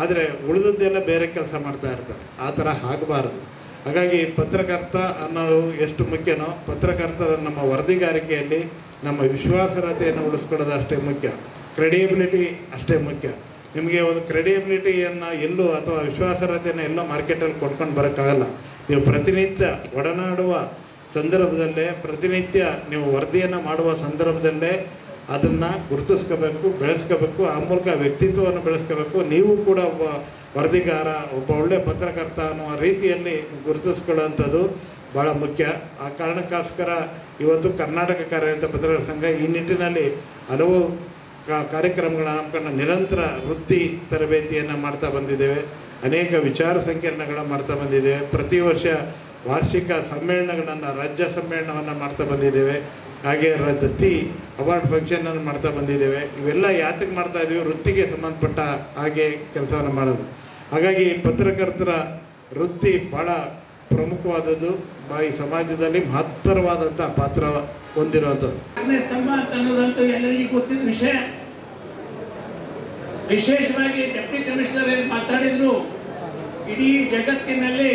ಆದರೆ ಉಳಿದದ್ದೆಲ್ಲ ಬೇರೆ ಕೆಲಸ ಮಾಡ್ತಾ ಇರ್ತಾರೆ. ಆ ಥರ ಆಗಬಾರ್ದು. ಹಾಗಾಗಿ ಪತ್ರಕರ್ತ ಅನ್ನೋದು ಎಷ್ಟು ಮುಖ್ಯನೋ, ಪತ್ರಕರ್ತರ ನಮ್ಮ ವರದಿಗಾರಿಕೆಯಲ್ಲಿ ನಮ್ಮ ವಿಶ್ವಾಸಾರ್ಹತೆಯನ್ನು ಉಳಿಸ್ಕೊಳ್ಳೋದು ಅಷ್ಟೇ ಮುಖ್ಯ. ಕ್ರೆಡಿಬಿಲಿಟಿ ಅಷ್ಟೇ ಮುಖ್ಯ. ನಿಮಗೆ ಒಂದು ಕ್ರೆಡಿಬಿಲಿಟಿಯನ್ನು ಎಲ್ಲೂ ಅಥವಾ ವಿಶ್ವಾಸಾರ್ಹತೆಯನ್ನು ಎಲ್ಲೋ ಮಾರ್ಕೆಟಲ್ಲಿ ಕೊಡ್ಕೊಂಡು ಬರೋಕ್ಕಾಗಲ್ಲ. ನೀವು ಪ್ರತಿನಿತ್ಯ ಒಡನಾಡುವ ಸಂದರ್ಭದಲ್ಲೇ, ಪ್ರತಿನಿತ್ಯ ನೀವು ವರದಿಯನ್ನು ಮಾಡುವ ಸಂದರ್ಭದಲ್ಲೇ ಅದನ್ನು ಗುರುತಿಸ್ಕೋಬೇಕು, ಬೆಳೆಸ್ಕೋಬೇಕು. ಆ ಮೂಲಕ ವ್ಯಕ್ತಿತ್ವವನ್ನು ಬೆಳೆಸ್ಕೋಬೇಕು. ನೀವು ಕೂಡ ಒಬ್ಬ ವರದಿಗಾರ, ಒಬ್ಬ ಒಳ್ಳೆಯ ಪತ್ರಕರ್ತ ಅನ್ನುವ ರೀತಿಯಲ್ಲಿ ಗುರುತಿಸ್ಕೊಳ್ಳೋವಂಥದ್ದು ಭಾಳ ಮುಖ್ಯ. ಆ ಕಾರಣಕ್ಕೋಸ್ಕರ ಇವತ್ತು ಕರ್ನಾಟಕ ಕಾರ್ಯನಿರತ ಪತ್ರಕರ್ತರ ಸಂಘ ಈ ನಿಟ್ಟಿನಲ್ಲಿ ಹಲವು ಕಾರ್ಯಕ್ರಮಗಳ ಹಮ್ಮಿಕೊಂಡು ನಿರಂತರ ವೃತ್ತಿ ತರಬೇತಿಯನ್ನು ಮಾಡ್ತಾ ಬಂದಿದ್ದೇವೆ. ಅನೇಕ ವಿಚಾರ ಸಂಕಿರಣಗಳ ಮಾಡ್ತಾ ಬಂದಿದ್ದೇವೆ. ಪ್ರತಿ ವರ್ಷ ವಾರ್ಷಿಕ ಸಮ್ಮೇಳನಗಳನ್ನು, ರಾಜ್ಯ ಸಮ್ಮೇಳನವನ್ನು ಮಾಡ್ತಾ ಬಂದಿದ್ದೇವೆ. ಹಾಗೆ ದತ್ತಿ ಅವಾರ್ಡ್ ಫಂಕ್ಷನನ್ನು ಮಾಡ್ತಾ ಬಂದಿದ್ದೇವೆ. ಇವೆಲ್ಲ ಯಾತಕ್ಕೆ ಮಾಡ್ತಾ ಇದ್ದೀವಿ? ವೃತ್ತಿಗೆ ಸಂಬಂಧಪಟ್ಟ ಹಾಗೆ ಕೆಲಸವನ್ನು ಮಾಡೋದು. ಹಾಗಾಗಿ ಪತ್ರಕರ್ತರ ವೃತ್ತಿ ಭಾಳ ಪ್ರಮುಖವಾದದ್ದು, ಈ ಸಮಾಜದಲ್ಲಿ ಮಹತ್ತರವಾದಂಥ ಪಾತ್ರ ಹೊಂದಿರುವಂಥದ್ದು. ಸ್ತಂಭ ಅನ್ನೋದಂತೂ ಎಲ್ಲರಿಗೂ ಗೊತ್ತಿದ್ದ ವಿಷಯ. ವಿಶೇಷವಾಗಿ ಡೆಪ್ಟಿ ಕಮಿಷನರ್ ಏನು ಮಾತಾಡಿದ್ರು, ಇಡೀ ಜಗತ್ತಿನಲ್ಲಿ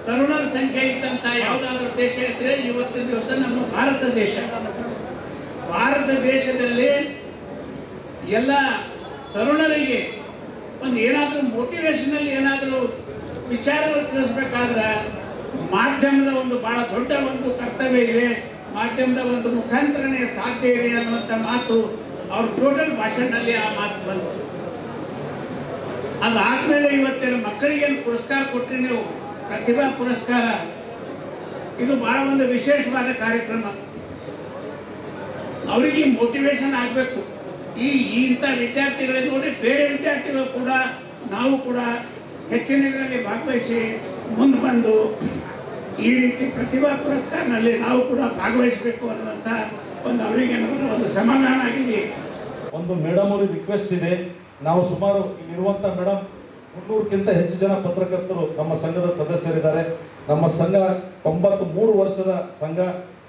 ತರುಣರ ಸಂಖ್ಯೆ ಇದ್ದಂಥ ಯಾವುದಾದ್ರೂ ದೇಶ ಇದ್ದರೆ ಇವತ್ತಿನ ದಿವಸ ನಮ್ಮ ಭಾರತ ದೇಶ. ಭಾರತ ದೇಶದಲ್ಲಿ ಎಲ್ಲ ತರುಣರಿಗೆ ಒಂದು ಏನಾದರೂ ಮೋಟಿವೇಶನಲ್ ಏನಾದರೂ ವಿಚಾರಗಳು ತಿಳಿಸ್ಬೇಕಾದ್ರೆ ಮಾಧ್ಯಮದ ಒಂದು ಬಹಳ ದೊಡ್ಡ ಒಂದು ಕರ್ತವ್ಯ ಇದೆ. ಮಾಧ್ಯಮದ ಒಂದು ಮುಖಾಂತರನೇ ಸಾಧ್ಯ ಇದೆ ಅನ್ನುವಂಥ ಮಾತು ಅವ್ರ ಟೋಟಲ್ ಭಾಷಣದಲ್ಲಿ ಆ ಮಾತು ಬಂತು. ಅದಾದ್ಮೇಲೆ ಇವತ್ತಿನ ಮಕ್ಕಳಿಗೇನು ಪುರಸ್ಕಾರ ಕೊಟ್ಟರೆ ನೀವು, ಪ್ರತಿಭಾ ಪುರಸ್ಕಾರ, ಇದು ಬಹಳ ಒಂದು ವಿಶೇಷವಾದ ಕಾರ್ಯಕ್ರಮ. ಅವರಿಗೆ ಮೋಟಿವೇಶನ್ ಆಗಬೇಕು. ಇಂಥ ವಿದ್ಯಾರ್ಥಿಗಳಿಗೆ ನೋಡಿ ಬೇರೆ ವಿದ್ಯಾರ್ಥಿಗಳು ಕೂಡ, ನಾವು ಕೂಡ ಹೆಚ್ಚಿನ ಇದರಲ್ಲಿ ಭಾಗವಹಿಸಿ ಮುಂದೆ ಬಂದು ಈ ರೀತಿ ಪ್ರತಿಭಾ ಪುರಸ್ಕಾರನಲ್ಲಿ ನಾವು ಕೂಡ ಭಾಗವಹಿಸಬೇಕು ಅನ್ನುವಂಥ ಒಂದು ಅವರಿಗೆ ಒಂದು ಸಮಾಧಾನ ಆಗಿದೆ. ಒಂದು ಮೇಡಮ್ ಅವ್ರಿಗೆ ರಿಕ್ವೆಸ್ಟ್ ಇದೆ. ನಾವು ಸುಮಾರು ಇಲ್ಲಿರುವಂಥ ಮೇಡಮ್ 300ಕ್ಕಿಂತ ಹೆಚ್ಚು ಜನ ಪತ್ರಕರ್ತರು ನಮ್ಮ ಸಂಘದ ಸದಸ್ಯರಿದ್ದಾರೆ. ನಮ್ಮ ಸಂಘ 93 ವರ್ಷದ ಸಂಘ.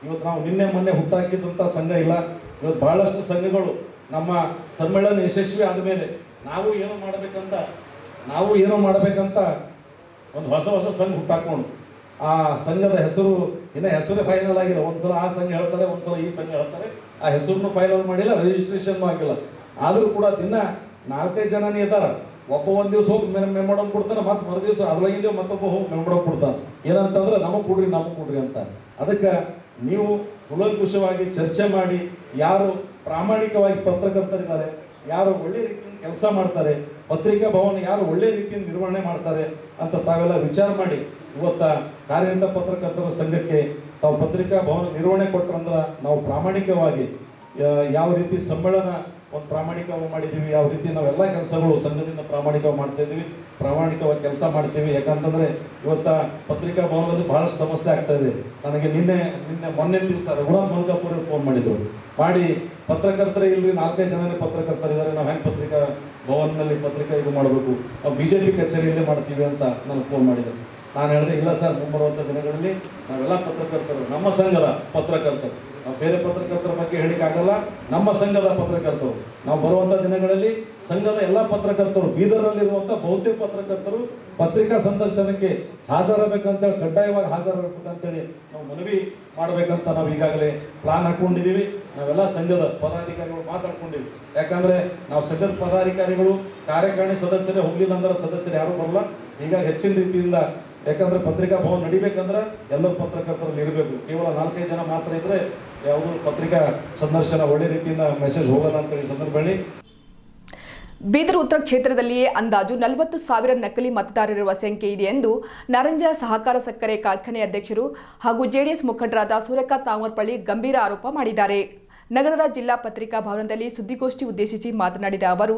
ಇವತ್ತು ನಾವು ನಿನ್ನೆ ಮೊನ್ನೆ ಹುಟ್ಟಾಕಿದಂಥ ಸಂಘ ಇಲ್ಲ. ಇವತ್ತು ಬಹಳಷ್ಟು ಸಂಘಗಳು ನಮ್ಮ ಸಮ್ಮೇಳನ ಯಶಸ್ವಿ ಆದಮೇಲೆ ನಾವು ಏನೋ ಮಾಡಬೇಕಂತ ಒಂದು ಹೊಸ ಸಂಘ ಹುಟ್ಟಾಕೊಂಡು, ಆ ಸಂಘದ ಹೆಸರು ಹೆಸರೇ ಫೈನಲ್ ಆಗಿಲ್ಲ. ಒಂದ್ಸಲ ಆ ಸಂಘ ಹೇಳ್ತಾರೆ, ಒಂದ್ಸಲ ಈ ಸಂಘ ಹೇಳ್ತಾರೆ. ಆ ಹೆಸರನ್ನು ಫೈನಲ್ ಮಾಡಿಲ್ಲ, ರಿಜಿಸ್ಟ್ರೇಷನ್ ಆಗಿಲ್ಲ. ಆದರೂ ಕೂಡ ದಿನ 4-5 ಜನನೇ ಇದ್ದಾರೆ. ಒಬ್ಬ ಒಂದು ದಿವಸ ಹೋಗಿ ಮೆಮೊಡಮ್ ಕೊಡ್ತಾನೆ, ಮತ್ತೆ ಮರು ದಿವಸ ಅದ್ರಾಗಿದ್ದೇವೆ ಮತ್ತೊಬ್ಬ ಹೋಗಿ ಮೆಮೊಡಮ್ ಕೊಡ್ತಾನೆ. ಏನಂತಂದ್ರೆ ನಮಗೆ ಕೊಡ್ರಿ ಅಂತ. ಅದಕ್ಕೆ ನೀವು ಕುಲಂಕುಷವಾಗಿ ಚರ್ಚೆ ಮಾಡಿ, ಯಾರು ಪ್ರಾಮಾಣಿಕವಾಗಿ ಪತ್ರಕರ್ತರಿದ್ದಾರೆ, ಯಾರು ಒಳ್ಳೆ ರೀತಿಯಿಂದ ಕೆಲಸ ಮಾಡ್ತಾರೆ ಪತ್ರಿಕಾ ಭವನ ಯಾರು ಒಳ್ಳೆ ರೀತಿಯಿಂದ ನಿರ್ವಹಣೆ ಮಾಡ್ತಾರೆ ಅಂತ ತಾವೆಲ್ಲ ವಿಚಾರ ಮಾಡಿ ಇವತ್ತ ಕಾರ್ಯನಿರತ ಪತ್ರಕರ್ತರ ಸಂಘಕ್ಕೆ ತಾವು ಪತ್ರಿಕಾ ಭವನ ನಿರ್ವಹಣೆ ಕೊಟ್ಟರಂದ್ರೆ ನಾವು ಪ್ರಾಮಾಣಿಕವಾಗಿ ಯಾವ ರೀತಿ ಸಮ್ಮೇಳನ ಒಂದು ಪ್ರಾಮಾಣಿಕವಾಗಿ ಮಾಡಿದ್ದೀವಿ, ಯಾವ ರೀತಿ ನಾವೆಲ್ಲ ಕೆಲಸಗಳು ಸಂಘದಿಂದ ಪ್ರಾಮಾಣಿಕವಾಗಿ ಮಾಡ್ತಾ ಇದ್ದೀವಿ, ಪ್ರಾಮಾಣಿಕವಾಗಿ ಕೆಲಸ ಮಾಡ್ತೀವಿ. ಯಾಕಂತಂದ್ರೆ ಇವತ್ತ ಪತ್ರಿಕಾ ಭವನದಲ್ಲಿ ಬಹಳಷ್ಟು ಸಮಸ್ಯೆ ಆಗ್ತಾ ಇದೆ. ನನಗೆ ಮೊನ್ನೆ ದಿವಸ ರಘುನಾಥ್ ಮಲ್ಕಾಪುರ ಫೋನ್ ಮಾಡಿದ್ರು, ಮಾಡಿ ಪತ್ರಕರ್ತರೇ ಇಲ್ರಿ, 4-5 ಜನನೇ ಪತ್ರಕರ್ತರಿದ್ದಾರೆ, ನಾವು ಹೆಂಗೆ ಪತ್ರಿಕಾ ಭವನದಲ್ಲಿ ಪತ್ರಿಕಾ ಇದು ಮಾಡಬೇಕು, ನಾವು BJP ಕಚೇರಿಯಲ್ಲೇ ಮಾಡ್ತೀವಿ ಅಂತ ನನಗೆ ಫೋನ್ ಮಾಡಿದ್ರು. ನಾನು ಹೇಳಿದೆ, ಇಲ್ಲ ಸರ್, ಮುಂಬರುವಂಥ ದಿನಗಳಲ್ಲಿ ನಾವೆಲ್ಲ ಪತ್ರಕರ್ತರು, ನಮ್ಮ ಸಂಘದ ಪತ್ರಕರ್ತರು, ನಾವು ಬೇರೆ ಪತ್ರಕರ್ತರ ಬಗ್ಗೆ ಹೇಳಿಕ್ಕಾಗಲ್ಲ, ನಮ್ಮ ಸಂಘದ ಪತ್ರಕರ್ತರು, ನಾವು ಬರುವಂಥ ದಿನಗಳಲ್ಲಿ ಸಂಘದ ಎಲ್ಲ ಪತ್ರಕರ್ತರು, ಬೀದರಲ್ಲಿರುವಂಥ ಬಹುತೇಕ ಪತ್ರಕರ್ತರು ಪತ್ರಿಕಾ ಸಂದರ್ಶನಕ್ಕೆ ಹಾಜರಾಗಬೇಕಂತೇಳಿ, ಕಡ್ಡಾಯವಾಗಿ ಹಾಜರಾಗಬೇಕಂತೇಳಿ ನಾವು ಮನವಿ ಮಾಡಬೇಕಂತ ನಾವು ಈಗಾಗಲೇ ಪ್ಲಾನ್ ಹಾಕೊಂಡಿದ್ದೀವಿ. ನಾವೆಲ್ಲ ಸಂಘದ ಪದಾಧಿಕಾರಿಗಳು ಮಾತಾಡ್ಕೊಂಡಿವಿ. ಯಾಕಂದ್ರೆ ನಾವು ಸಂಘದ ಪದಾಧಿಕಾರಿಗಳು ಕಾರ್ಯಕಾರಿಣಿ ಸದಸ್ಯರೇ ಹೋಗ್ಲಿಲ್ಲ ಅಂದ್ರೆ ಸದಸ್ಯರು ಯಾರು ಬರಲ್ಲ. ಹೀಗಾಗಿ ಹೆಚ್ಚಿನ ರೀತಿಯಿಂದ, ಯಾಕಂದ್ರೆ ಪತ್ರಿಕಾ ಭವನ ನಡಿಬೇಕಂದ್ರೆ ಎಲ್ಲರೂ ಪತ್ರಕರ್ತರಲ್ಲಿ ಇರಬೇಕು. ಕೇವಲ 4-5 ಜನ ಮಾತ್ರ ಇದ್ರೆ ಯಾವುದೂ ಪತ್ರಿಕಾ ಸಂದರ್ಶನ ಒಳ್ಳೆ ರೀತಿಯಿಂದ ಮೆಸೇಜ್ ಹೋಗಲ್ಲ ಅಂತ ಈ ಸಂದರ್ಭದಲ್ಲಿ. ಬೀದರ್ ಉತ್ತರ ಕ್ಷೇತ್ರದಲ್ಲಿಯೇ ಅಂದಾಜು 40,000 ನಕಲಿ ಮತದಾರರಿರುವ ಸಂಖ್ಯೆ ಇದೆ ಎಂದು ನಾರಂಜ ಸಹಕಾರ ಸಕ್ಕರೆ ಕಾರ್ಖಾನೆ ಅಧ್ಯಕ್ಷರು ಹಾಗೂ ಜೆಡಿಎಸ್ ಮುಖಂಡರಾದ ಸೂರ್ಯಕಾಂತ್ ನಾಗಮರಪಳ್ಳಿ ಗಂಭೀರ ಆರೋಪ ಮಾಡಿದ್ದಾರೆ. ನಗರದ ಜಿಲ್ಲಾ ಪತ್ರಿಕಾ ಭವನದಲ್ಲಿ ಸುದ್ದಿಗೋಷ್ಠಿ ಉದ್ದೇಶಿಸಿ ಮಾತನಾಡಿದ ಅವರು,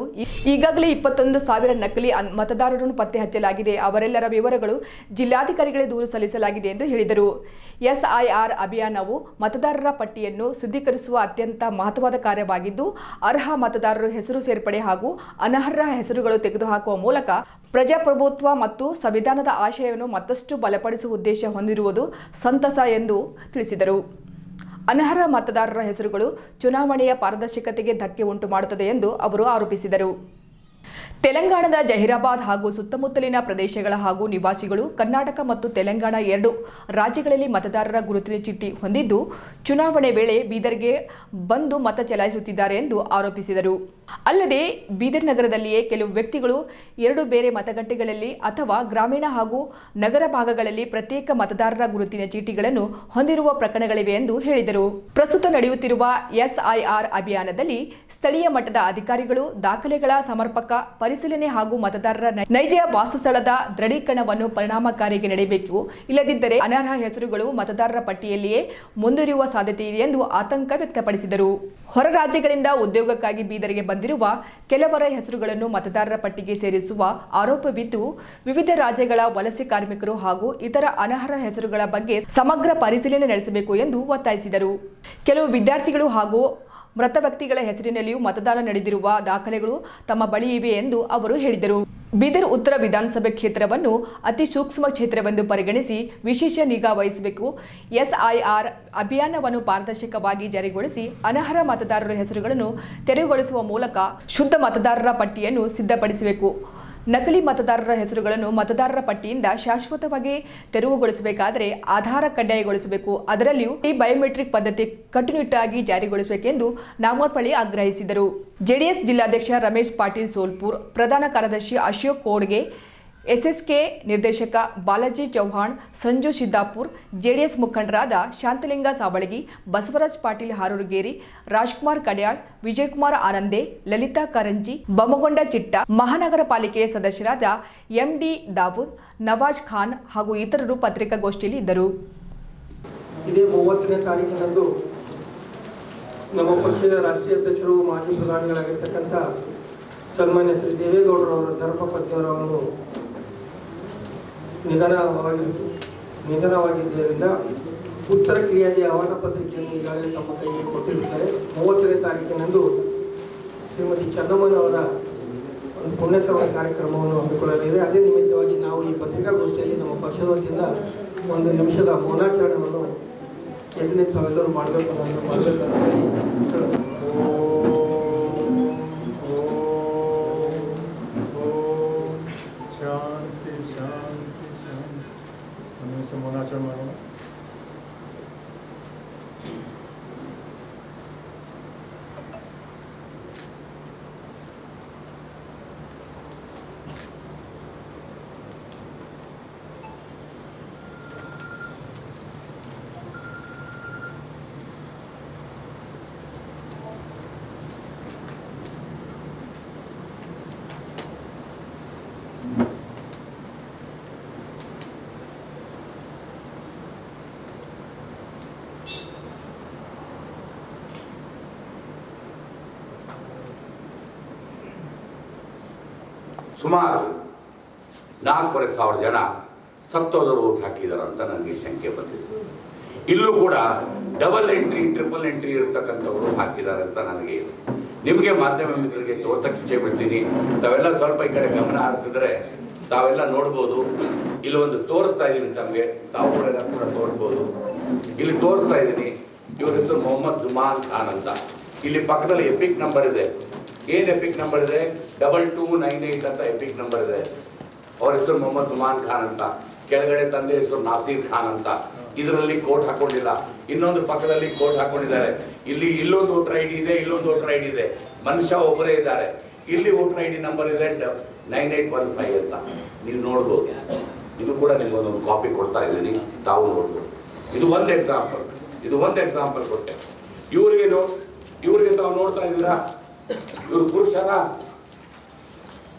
ಈಗಾಗಲೇ 21,000 ನಕಲಿ ಮತದಾರರನ್ನು ಪತ್ತೆ ಹಚ್ಚಲಾಗಿದೆ. ಅವರೆಲ್ಲರ ವಿವರಗಳು ಜಿಲ್ಲಾಧಿಕಾರಿಗಳೇ ದೂರು ಸಲ್ಲಿಸಲಾಗಿದೆ ಎಂದು ಹೇಳಿದರು. SIR ಅಭಿಯಾನವು ಮತದಾರರ ಪಟ್ಟಿಯನ್ನು ಶುದ್ಧೀಕರಿಸುವ ಅತ್ಯಂತ ಮಹತ್ವದ ಕಾರ್ಯವಾಗಿದ್ದು, ಅರ್ಹ ಮತದಾರರ ಹೆಸರು ಸೇರ್ಪಡೆ ಹಾಗೂ ಅನರ್ಹ ಹೆಸರುಗಳು ತೆಗೆದುಹಾಕುವ ಮೂಲಕ ಪ್ರಜಾಪ್ರಭುತ್ವ ಮತ್ತು ಸಂವಿಧಾನದ ಆಶಯವನ್ನು ಮತ್ತಷ್ಟು ಬಲಪಡಿಸುವ ಉದ್ದೇಶ ಹೊಂದಿರುವುದು ಸಂತಸ ಎಂದು ತಿಳಿಸಿದರು. ಅನರ್ಹ ಮತದಾರರ ಹೆಸರುಗಳು ಚುನಾವಣೆಯ ಪಾರದರ್ಶಕತೆಗೆ ಧಕ್ಕೆ ಉಂಟು ಮಾಡುತ್ತದೆ ಎಂದು ಅವರು ಆರೋಪಿಸಿದರು. ತೆಲಂಗಾಣದ ಜಹೀರಾಬಾದ್ ಹಾಗೂ ಸುತ್ತಮುತ್ತಲಿನ ಪ್ರದೇಶಗಳ ಹಾಗೂ ನಿವಾಸಿಗಳು ಕರ್ನಾಟಕ ಮತ್ತು ತೆಲಂಗಾಣ 2 ರಾಜ್ಯಗಳಲ್ಲಿ ಮತದಾರರ ಗುರುತಿನ ಚೀಟಿ ಹೊಂದಿದ್ದು, ಚುನಾವಣೆ ವೇಳೆ ಬೀದರ್ಗೆ ಬಂದು ಮತ ಚಲಾಯಿಸುತ್ತಿದ್ದಾರೆ ಎಂದು ಆರೋಪಿಸಿದರು. ಅಲ್ಲದೆ ಬೀದರ್ ನಗರದಲ್ಲಿಯೇ ಕೆಲವು ವ್ಯಕ್ತಿಗಳು 2 ಬೇರೆ ಮತಗಟ್ಟೆಗಳಲ್ಲಿ ಅಥವಾ ಗ್ರಾಮೀಣ ಹಾಗೂ ನಗರ ಭಾಗಗಳಲ್ಲಿ ಪ್ರತ್ಯೇಕ ಮತದಾರರ ಗುರುತಿನ ಚೀಟಿಗಳನ್ನು ಹೊಂದಿರುವ ಪ್ರಕರಣಗಳಿವೆ ಎಂದು ಹೇಳಿದರು. ಪ್ರಸ್ತುತ ನಡೆಯುತ್ತಿರುವ SIR ಅಭಿಯಾನದಲ್ಲಿ ಸ್ಥಳೀಯ ಮಟ್ಟದ ಅಧಿಕಾರಿಗಳು ದಾಖಲೆಗಳ ಸಮರ್ಪಕ ಪರಿಶೀಲನೆ ಹಾಗೂ ಮತದಾರರ ನೈಜ ವಾಸಸ್ಥಳದ ದೃಢೀಕರಣವನ್ನು ಪರಿಣಾಮಕಾರಿಯಾಗಿ ನಡೆಯಬೇಕು. ಇಲ್ಲದಿದ್ದರೆ ಅನರ್ಹ ಹೆಸರುಗಳು ಮತದಾರರ ಪಟ್ಟಿಯಲ್ಲಿಯೇ ಮುಂದುವರಿಯುವ ಸಾಧ್ಯತೆ ಇದೆ ಎಂದು ಆತಂಕ ವ್ಯಕ್ತಪಡಿಸಿದರು. ಹೊರ ರಾಜ್ಯಗಳಿಂದ ಉದ್ಯೋಗಕ್ಕಾಗಿ ಬೀದರ್ಗೆ ಬಂದಿರುವ ಕೆಲವರ ಹೆಸರುಗಳನ್ನು ಮತದಾರರ ಪಟ್ಟಿಗೆ ಸೇರಿಸುವ ಆರೋಪವಿದ್ದು, ವಿವಿಧ ರಾಜ್ಯಗಳ ವಲಸೆ ಕಾರ್ಮಿಕರು ಹಾಗೂ ಇತರ ಅನರ್ಹ ಹೆಸರುಗಳ ಬಗ್ಗೆ ಸಮಗ್ರ ಪರಿಶೀಲನೆ ನಡೆಸಬೇಕು ಎಂದು ಒತ್ತಾಯಿಸಿದರು. ಕೆಲವು ವಿದ್ಯಾರ್ಥಿಗಳು ಹಾಗೂ ಮೃತ ವ್ಯಕ್ತಿಗಳ ಹೆಸರಿನಲ್ಲಿಯೂ ಮತದಾನ ನಡೆದಿರುವ ದಾಖಲೆಗಳು ತಮ್ಮ ಬಳಿ ಇವೆ ಎಂದು ಅವರು ಹೇಳಿದರು. ಬೀದರ್ ಉತ್ತರ ವಿಧಾನಸಭೆ ಕ್ಷೇತ್ರವನ್ನು ಅತಿ ಸೂಕ್ಷ್ಮ ಕ್ಷೇತ್ರವೆಂದು ಪರಿಗಣಿಸಿ ವಿಶೇಷ ನಿಗಾ ವಹಿಸಬೇಕು. SIR ಅಭಿಯಾನವನ್ನು ಪಾರದರ್ಶಕವಾಗಿ ಜಾರಿಗೊಳಿಸಿ ಅನರ್ಹ ಮತದಾರರ ಹೆಸರುಗಳನ್ನು ತೆರವುಗೊಳಿಸುವ ಮೂಲಕ ಶುದ್ಧ ಮತದಾರರ ಪಟ್ಟಿಯನ್ನು ಸಿದ್ಧಪಡಿಸಬೇಕು. ನಕಲಿ ಮತದಾರರ ಹೆಸರುಗಳನ್ನು ಮತದಾರರ ಪಟ್ಟಿಯಿಂದ ಶಾಶ್ವತವಾಗಿ ತೆರವುಗೊಳಿಸಬೇಕಾದರೆ ಆಧಾರ ಕಡ್ಡಾಯಗೊಳಿಸಬೇಕು. ಅದರಲ್ಲಿಯೂ ಈ ಬಯೋಮೆಟ್ರಿಕ್ ಪದ್ಧತಿ ಕಟ್ಟುನಿಟ್ಟಾಗಿ ಜಾರಿಗೊಳಿಸಬೇಕೆಂದು ನಾಗಮರಪಳ್ಳಿ ಆಗ್ರಹಿಸಿದರು. ಜೆಡಿಎಸ್ ಜಿಲ್ಲಾಧ್ಯಕ್ಷ ರಮೇಶ್ ಪಾಟೀಲ್ ಸೋಲ್ಪುರ್, ಪ್ರಧಾನ ಕಾರ್ಯದರ್ಶಿ ಅಶೋಕ್ ಕೋಡ್ಗೆ, SSK ನಿರ್ದೇಶಕ ಬಾಲಾಜಿ ಚೌಹಾಣ್, ಸಂಜು ಸಿದ್ದಾಪುರ್, ಜೆಡಿಎಸ್ ಮುಖಂಡರಾದ ಶಾಂತಲಿಂಗ ಸಾವಳಗಿ, ಬಸವರಾಜ್ ಪಾಟೀಲ್ ಹಾರೂರುಗೇರಿ, ರಾಜ್ಕುಮಾರ್ ಕಡ್ಯಾಳ್, ವಿಜಯಕುಮಾರ್ ಆನಂದೆ, ಲಲಿತಾ ಕಾರಂಜಿ, ಬಮಗೊಂಡ ಚಿಟ್ಟ, ಮಹಾನಗರ ಪಾಲಿಕೆಯ ಸದಸ್ಯರಾದ MD ದಾವೂದ್, ನವಾಜ್ ಖಾನ್ ಹಾಗೂ ಇತರರು ಪತ್ರಿಕಾಗೋಷ್ಠಿಯಲ್ಲಿ ಇದ್ದರು. ಇದೇ 30ನೇ ತಾರೀಕಿನಂದು ನಮ್ಮ ಪಕ್ಷದ ರಾಷ್ಟ್ರೀಯ ಅಧ್ಯಕ್ಷರು ಮಾಜಿ ಪ್ರಧಾನಿಗಳಾಗಿರ್ತಕ್ಕಂಥ ಸನ್ಮಾನ್ಯ ಶ್ರೀ ದೇವೇಗೌಡರವರ ಧರ್ಮಪತ್ನಿಯವರವರು ನಿಧನವಾಗಿದ್ದರಿಂದ ಉತ್ತರ ಕ್ರಿಯಾದಿ ಆಹ್ವಾನ ಪತ್ರಿಕೆಯನ್ನು ಈಗಾಗಲೇ ತಮ್ಮ ಕೈಗೆ ಕೊಟ್ಟಿರುತ್ತಾರೆ. 30ನೇ ತಾರೀಕಿನಂದು ಶ್ರೀಮತಿ ಚನ್ನಮ್ಮನವರ ಒಂದು ಪುಣ್ಯಶ್ರವಣ ಕಾರ್ಯಕ್ರಮವನ್ನು ಹಮ್ಮಿಕೊಳ್ಳಲಿದೆ. ಅದೇ ನಿಮಿತ್ತವಾಗಿ ನಾವು ಈ ಪತ್ರಿಕಾಗೋಷ್ಠಿಯಲ್ಲಿ ನಮ್ಮ ಪಕ್ಷದ ವತಿಯಿಂದ 1 ನಿಮಿಷದ ಮೌನಾಚರಣೆಯನ್ನು ಯತ್ನ ತಾವೆಲ್ಲರೂ ಮಾಡಬೇಕು ಮಾಡಬೇಕಂತ ಶಾಂತಿ ಶಾಂತಿ ಶಾಂತಿ. ಒಂದು ನಿಮಿಷ ಮೌನಾಚರಣೆ ಮಾಡೋಣ. ಸುಮಾರು 4,500 ಜನ ಸತ್ತೋದರು ಓಟ್ ಹಾಕಿದ್ದಾರೆ ಅಂತ ನನಗೆ ಶಂಕೆ ಬಂದಿದೆ. ಇಲ್ಲೂ ಕೂಡ ಡಬಲ್ ಎಂಟ್ರಿ, ಟ್ರಿಪಲ್ ಎಂಟ್ರಿ ಇರ್ತಕ್ಕಂಥವರು ಹಾಕಿದ್ದಾರೆ ಅಂತ ನನಗೆ ಇದೆ. ನಿಮಗೆ ಮಾಧ್ಯಮ ಮಿತ್ರರಿಗೆ ತೋರ್ಸಕ್ಕೆ ಇಚ್ಛೆ ಬಿಡ್ತೀನಿ. ತಾವೆಲ್ಲ ಸ್ವಲ್ಪ ಈ ಕಡೆ ಗಮನ ಹರಿಸಿದ್ರೆ ತಾವೆಲ್ಲ ನೋಡ್ಬೋದು. ಇಲ್ಲಿ ಒಂದು ತೋರಿಸ್ತಾ ಇದ್ದೀನಿ ತಮಗೆ, ತಾವುಗಳೆಲ್ಲ ಕೂಡ ತೋರಿಸ್ಬೋದು. ಇಲ್ಲಿ ತೋರಿಸ್ತಾ ಇದ್ದೀನಿ. ಇವ್ರ ಹೆಸರು ಮೊಹಮ್ಮದ್ ದುಮಾನ್ ಖಾನ್ ಅಂತ. ಇಲ್ಲಿ ಪಕ್ಕದಲ್ಲಿ ಎಪಿಕ್ ನಂಬರ್ ಇದೆ. ಏನು ಎಪಿಕ್ ನಂಬರ್ ಇದೆ? 2298 ಅಂತ ಎಪಿಕ್ ನಂಬರ್ ಇದೆ. ಅವ್ರ ಹೆಸರು ಮೊಹಮ್ಮದ್ ದುಮಾನ್ ಖಾನ್ ಅಂತ. ಕೆಳಗಡೆ ತಂದೆ ಹೆಸರು ನಾಸೀರ್ ಖಾನ್ ಅಂತ. ಇದರಲ್ಲಿ ಕೋಟ್ ಹಾಕೊಂಡಿಲ್ಲ, ಇನ್ನೊಂದು ಪಕ್ಕದಲ್ಲಿ ಕೋಟ್ ಹಾಕೊಂಡಿದ್ದಾರೆ. ಇಲ್ಲೊಂದು ವೋಟರ್ ಐಡಿ ಇದೆ, ಇಲ್ಲೊಂದು ವೋಟರ್ ಐಡಿ ಇದೆ. ಮನುಷ್ಯ ಒಬ್ಬರೇ ಇದ್ದಾರೆ. ಇಲ್ಲಿ ವೋಟರ್ ಐಡಿ ನಂಬರ್ ಇದೆ 9815 ಅಂತ. ನೀವು ನೋಡ್ಬೋದು. ಇದು ಕೂಡ ನಿಮ್ಗೊಂದು ಕಾಪಿ ಕೊಡ್ತಾ ಇದ್ದೀನಿ, ತಾವು ನೋಡ್ಬೋದು. ಇದು ಒಂದು ಎಕ್ಸಾಂಪಲ್ ಕೊಟ್ಟೆ. ಇವ್ರಿಗೆ ತಾವು ನೋಡ್ತಾ ಇದ್ದೀರಾ, ಇವ್ರು ಪುರುಷನ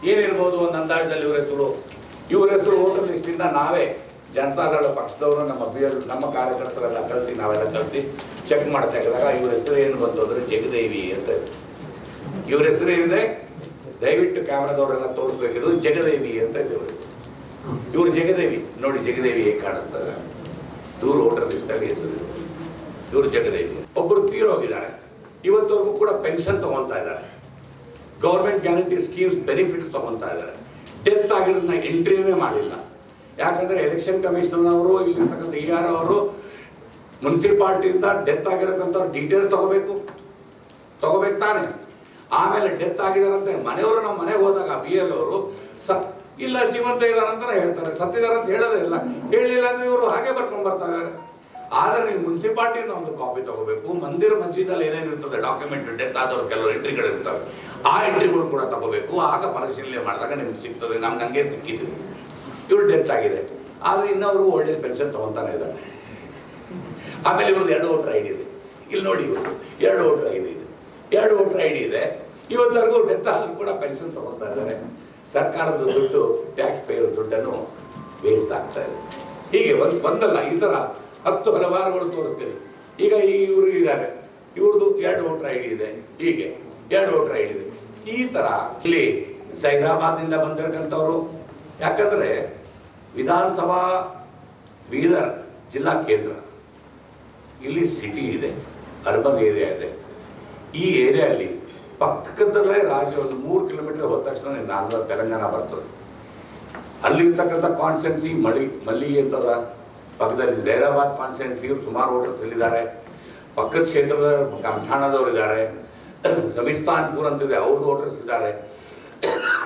ಏನಿರ್ಬೋದು ಒಂದು ಅಂದಾಜಲ್ಲಿ ಇವ್ರ ಹೆಸರು ವೋಟರ್ ಲಿಸ್ಟಿಂದ ನಾವೇ ಜನತಾದಳ ಪಕ್ಷದವರು ನಮ್ಮ ಕಾರ್ಯಕರ್ತರೆಲ್ಲ ನಾವೆಲ್ಲ ಕಲ್ತಿ ಚೆಕ್ ಮಾಡ್ತಾ ಇದ್ದಾಗ ಇವ್ರ ಹೆಸರು ಏನು ಬಂತು ಅಂದ್ರೆ ಜಗದೇವಿ ಅಂತ. ಇವ್ರ ಹೆಸರು ಏನಿದೆ ದಯವಿಟ್ಟು ಕ್ಯಾಮ್ರಾದವರೆಲ್ಲ ತೋರಿಸ್ಬೇಕಿದ್ರು, ಜಗದೇವಿ ಅಂತ ಇದೆ ಇವ್ರ ಹೆಸರು. ಇವ್ರು ಜಗದೇವಿ ನೋಡಿ, ಜಗದೇವಿ ಹೇಗೆ ಕಾಣಿಸ್ತಾರೆ. ಇವ್ರು ವೋಟರ್ ಲಿಸ್ಟಲ್ಲಿ ಹೆಸರು, ಇವರು ಜಗದೇವಿ. ಒಬ್ಬರು ತೀರೋಗಿದ್ದಾರೆ, ಇವತ್ತವರೆಗೂ ಕೂಡ ಪೆನ್ಷನ್ ತಗೊಳ್ತಾ ಇದ್ದಾರೆ, ಗೌರ್ಮೆಂಟ್ ಗ್ಯಾರಂಟಿ ಸ್ಕೀಮ್ಸ್ ಬೆನಿಫಿಟ್ಸ್ ತಗೊಳ್ತಾ ಇದ್ದಾರೆ. ಡೆತ್ ಆಗಿರೋದನ್ನ ಎಂಟ್ರಿನೇ ಮಾಡಿಲ್ಲ. ಯಾಕಂದ್ರೆ ಎಲೆಕ್ಷನ್ ಕಮಿಷನರ್ ಅವರು, ಇಲ್ಲಿರ್ತಕ್ಕಂಥ ER ಅವರು ಮುನ್ಸಿಪಾಲ್ಟಿಯಿಂದ ಡೆತ್ ಆಗಿರತಕ್ಕಂಥವ್ರು ಡೀಟೇಲ್ಸ್ ತಗೋಬೇಕು ತಾನೆ. ಆಮೇಲೆ ಡೆತ್ ಆಗಿದಾರಂತೆ ಮನೆಯವರು, ನಾವು ಮನೆಗೆ ಹೋದಾಗ BL ಅವರು ಇಲ್ಲ ಜೀವಂತ ಇದಾರಂತ ಹೇಳ್ತಾರೆ, ಸತ್ತಿದಾರ ಅಂತ ಹೇಳೋದೇ ಇಲ್ಲ. ಹೇಳಿಲ್ಲ ಅಂದ್ರೆ ಇವರು ಹಾಗೆ ಬರ್ಕೊಂಡು ಬರ್ತಾ ಇದ್ದಾರೆ. ಆದ್ರೆ ನೀವು ಮುನ್ಸಿಪಾಲ್ಟಿಯಿಂದ ಒಂದು ಕಾಪಿ ತಗೋಬೇಕು. ಮಂದಿರ ಮಸ್ಜಿದಲ್ಲಿ ಏನೇನು ಇರ್ತದೆ ಡಾಕ್ಯುಮೆಂಟ್, ಡೆತ್ ಆದವ್ರು ಕೆಲವರು ಎಂಟ್ರಿಗಳು ಇರ್ತವೆ, ಆ ಎಂಟ್ರಿಗಳು ಕೂಡ ತಗೋಬೇಕು. ಆಗ ಪರಿಶೀಲನೆ ಮಾಡಿದಾಗ ನಿಮ್ಗೆ ಸಿಗ್ತದೆ. ನಮ್ಗೆ ಹಂಗೆ ಸಿಕ್ಕಿದ್ರು. ಇವ್ರು ಡೆತ್ ಆಗಿದೆ, ಆದರೆ ಇನ್ನೊಬ್ರಿಗೂ ಒಳ್ಳೆ ಪೆನ್ಷನ್ ತಗೊತಾನೆ ಇದ್ದಾರೆ. ಆಮೇಲೆ ಇವ್ರದ್ದು 2 ವೋಟರ್ ಐಡಿ ಇದೆ. ಇಲ್ಲಿ ನೋಡಿ, ಇವರು 2 ವೋಟರ್ ಐಡಿ ಇದೆ. 2 ವೋಟರ್ ಐಡಿ ಇದೆ. ಇವತ್ತರೆಗೂ ಡೆತ್ ಆದ್ರೂ ಕೂಡ ಪೆನ್ಷನ್ ತಗೊತಾ ಇದ್ದಾರೆ. ಸರ್ಕಾರದ ದುಡ್ಡು, ಟ್ಯಾಕ್ಸ್ ಪೇಯರ್ ದುಡ್ಡನ್ನು ವೇಸ್ಟ್ ಆಗ್ತಾ ಇದೆ. ಹೀಗೆ ಒಂದಲ್ಲ, ಈ ಥರ 10 ಹಲವಾರುಗಳು ತೋರಿಸ್ತೀನಿ. ಈಗ ಇವರು ಇದ್ದಾರೆ, ಇವ್ರದ್ದು 2 ವೋಟರ್ ಐಡಿ ಇದೆ. ಹೀಗೆ 2 ವೋಟರ್ ಐಡಿ ಇದೆ. ಈ ಥರ ಇಲ್ಲಿ ಸೈರಾಬಾದ್ನಿಂದ ಬಂದಿರತಕ್ಕಂಥವ್ರು, ಯಾಕಂದರೆ ವಿಧಾನಸಭಾ ಬೀದರ್ ಜಿಲ್ಲಾ ಕೇಂದ್ರ, ಇಲ್ಲಿ ಸಿಟಿ ಇದೆ, ಅರ್ಬನ್ ಏರಿಯಾ ಇದೆ. ಈ ಏರಿಯಲ್ಲಿ ಪಕ್ಕದಲ್ಲೇ ರಾಜ್ಯ ಒಂದು 3 ಕಿಲೋಮೀಟರ್ ಹೋದ ತಕ್ಷಣ ಆಂಧ್ರ ತೆಲಂಗಾಣ ಬರ್ತದೆ. ಅಲ್ಲಿರ್ತಕ್ಕಂಥ ಕಾನ್ಸ್ಟೆನ್ಸಿ ಮಲ್ಲಿ ಅಂತದ ಪಕ್ಕದಲ್ಲಿ ಜೈರಾಬಾದ್ ಕಾನ್ಸ್ಟೆನ್ಸಿ ಸುಮಾರು ವೋಟರ್ಸ್ ಇಲ್ಲಿದ್ದಾರೆ. ಪಕ್ಕದ ಕ್ಷೇತ್ರದ ಕಂಠಾಣದವ್ರು ಇದ್ದಾರೆ. ಜಮಿಸ್ತಾನ್ಪುರ್ ಅಂತಿದೆ, ಅವ್ರ ವೋಟರ್ಸ್ ಇದ್ದಾರೆ.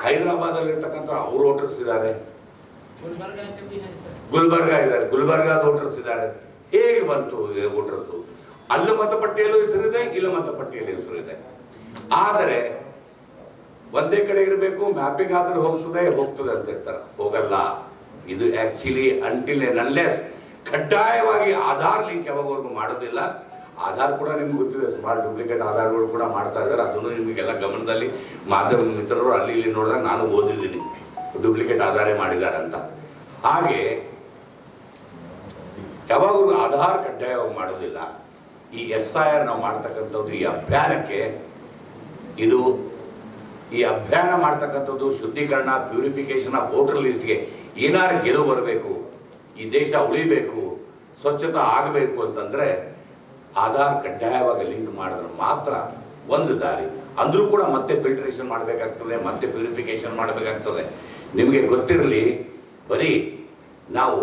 ಹೈದರಾಬಾದಲ್ಲಿ ಇರ್ತಕ್ಕಂಥ ಅವ್ರ ವೋಟರ್ಸ್ ಇದ್ದಾರೆ. ಗುಲ್ಬರ್ಗ ಇದ್ದಾರೆ, ಗುಲ್ಬರ್ಗಾದ ವೋಟರ್ಸ್ ಇದ್ದಾರೆ. ಹೇಗೆ ಬಂತು ವೋಟರ್ಸು? ಅಲ್ಲಿ ಮತಪಟ್ಟಿಯಲ್ಲೂ ಹೆಸರಿದೆ, ಇಲ್ಲಿ ಮತಪಟ್ಟಿಯಲ್ಲಿ ಹೆಸರಿದೆ. ಆದರೆ ಒಂದೇ ಕಡೆ ಇರಬೇಕು, ಮ್ಯಾಪಿಂಗ್ ಆದ್ರೆ ಹೋಗ್ತದೆ ಅಂತ ಹೇಳ್ತಾರೆ. ಹೋಗಲ್ಲ. ಇದು ಆಕ್ಚುಲಿ ಅಂಟಿಲ್ ಅಂಡ್ ಅನ್ಲೆಸ್ ಕಡ್ಡಾಯವಾಗಿ ಆಧಾರ್ ಲಿಂಕ್ ಯಾವಾಗವರೆಗೂ ಮಾಡೋದಿಲ್ಲ. ಆಧಾರ್ ಕೂಡ ನಿಮ್ಗೆ ಗೊತ್ತಿದೆ, ಸುಮಾರು ಡೂಪ್ಲಿಕೇಟ್ ಆಧಾರ್ಗಳು ಕೂಡ ಮಾಡ್ತಾ ಇದ್ದಾರೆ. ಅದನ್ನು ನಿಮಗೆಲ್ಲ ಗಮನದಲ್ಲಿ ಮಾಧ್ಯಮ ಮಿತ್ರರು ಅಲ್ಲಿ ಇಲ್ಲಿ ನೋಡಿದಾಗ ನಾನು ಓದಿದ್ದೀನಿ, ಡೂಪ್ಲಿಕೇಟ್ ಆಧಾರೇ ಮಾಡಿದ್ದಾರೆ ಅಂತ. ಹಾಗೆ ಯಾವಾಗಲೂ ಆಧಾರ್ ಕಡ್ಡಾಯವಾಗಿ ಮಾಡೋದಿಲ್ಲ. ಈ SIR ನಾವು ಮಾಡ್ತಕ್ಕಂಥದ್ದು ಈ ಅಭಿಯಾನಕ್ಕೆ, ಈ ಅಭಿಯಾನ ಮಾಡ್ತಕ್ಕಂಥದ್ದು ಶುದ್ಧೀಕರಣ, ಪ್ಯೂರಿಫಿಕೇಶನ್ ಆಫ್ ವೋಟರ್ ಲಿಸ್ಟ್ಗೆ ಏನಾರು ಗೆಲುವು ಬರಬೇಕು, ಈ ದೇಶ ಉಳಿಬೇಕು, ಸ್ವಚ್ಛತಾ ಆಗಬೇಕು ಅಂತಂದರೆ ಆಧಾರ್ ಕಡ್ಡಾಯವಾಗಿ ಲಿಂಕ್ ಮಾಡಿದ್ರೆ ಮಾತ್ರ ಒಂದು ದಾರಿ. ಅಂದರೂ ಕೂಡ ಮತ್ತೆ ಫಿಲ್ಟ್ರೇಷನ್ ಮಾಡಬೇಕಾಗ್ತದೆ, ಮತ್ತೆ ಪ್ಯೂರಿಫಿಕೇಶನ್ ಮಾಡಬೇಕಾಗ್ತದೆ. ನಿಮಗೆ ಗೊತ್ತಿರಲಿ, ಬರೀ ನಾವು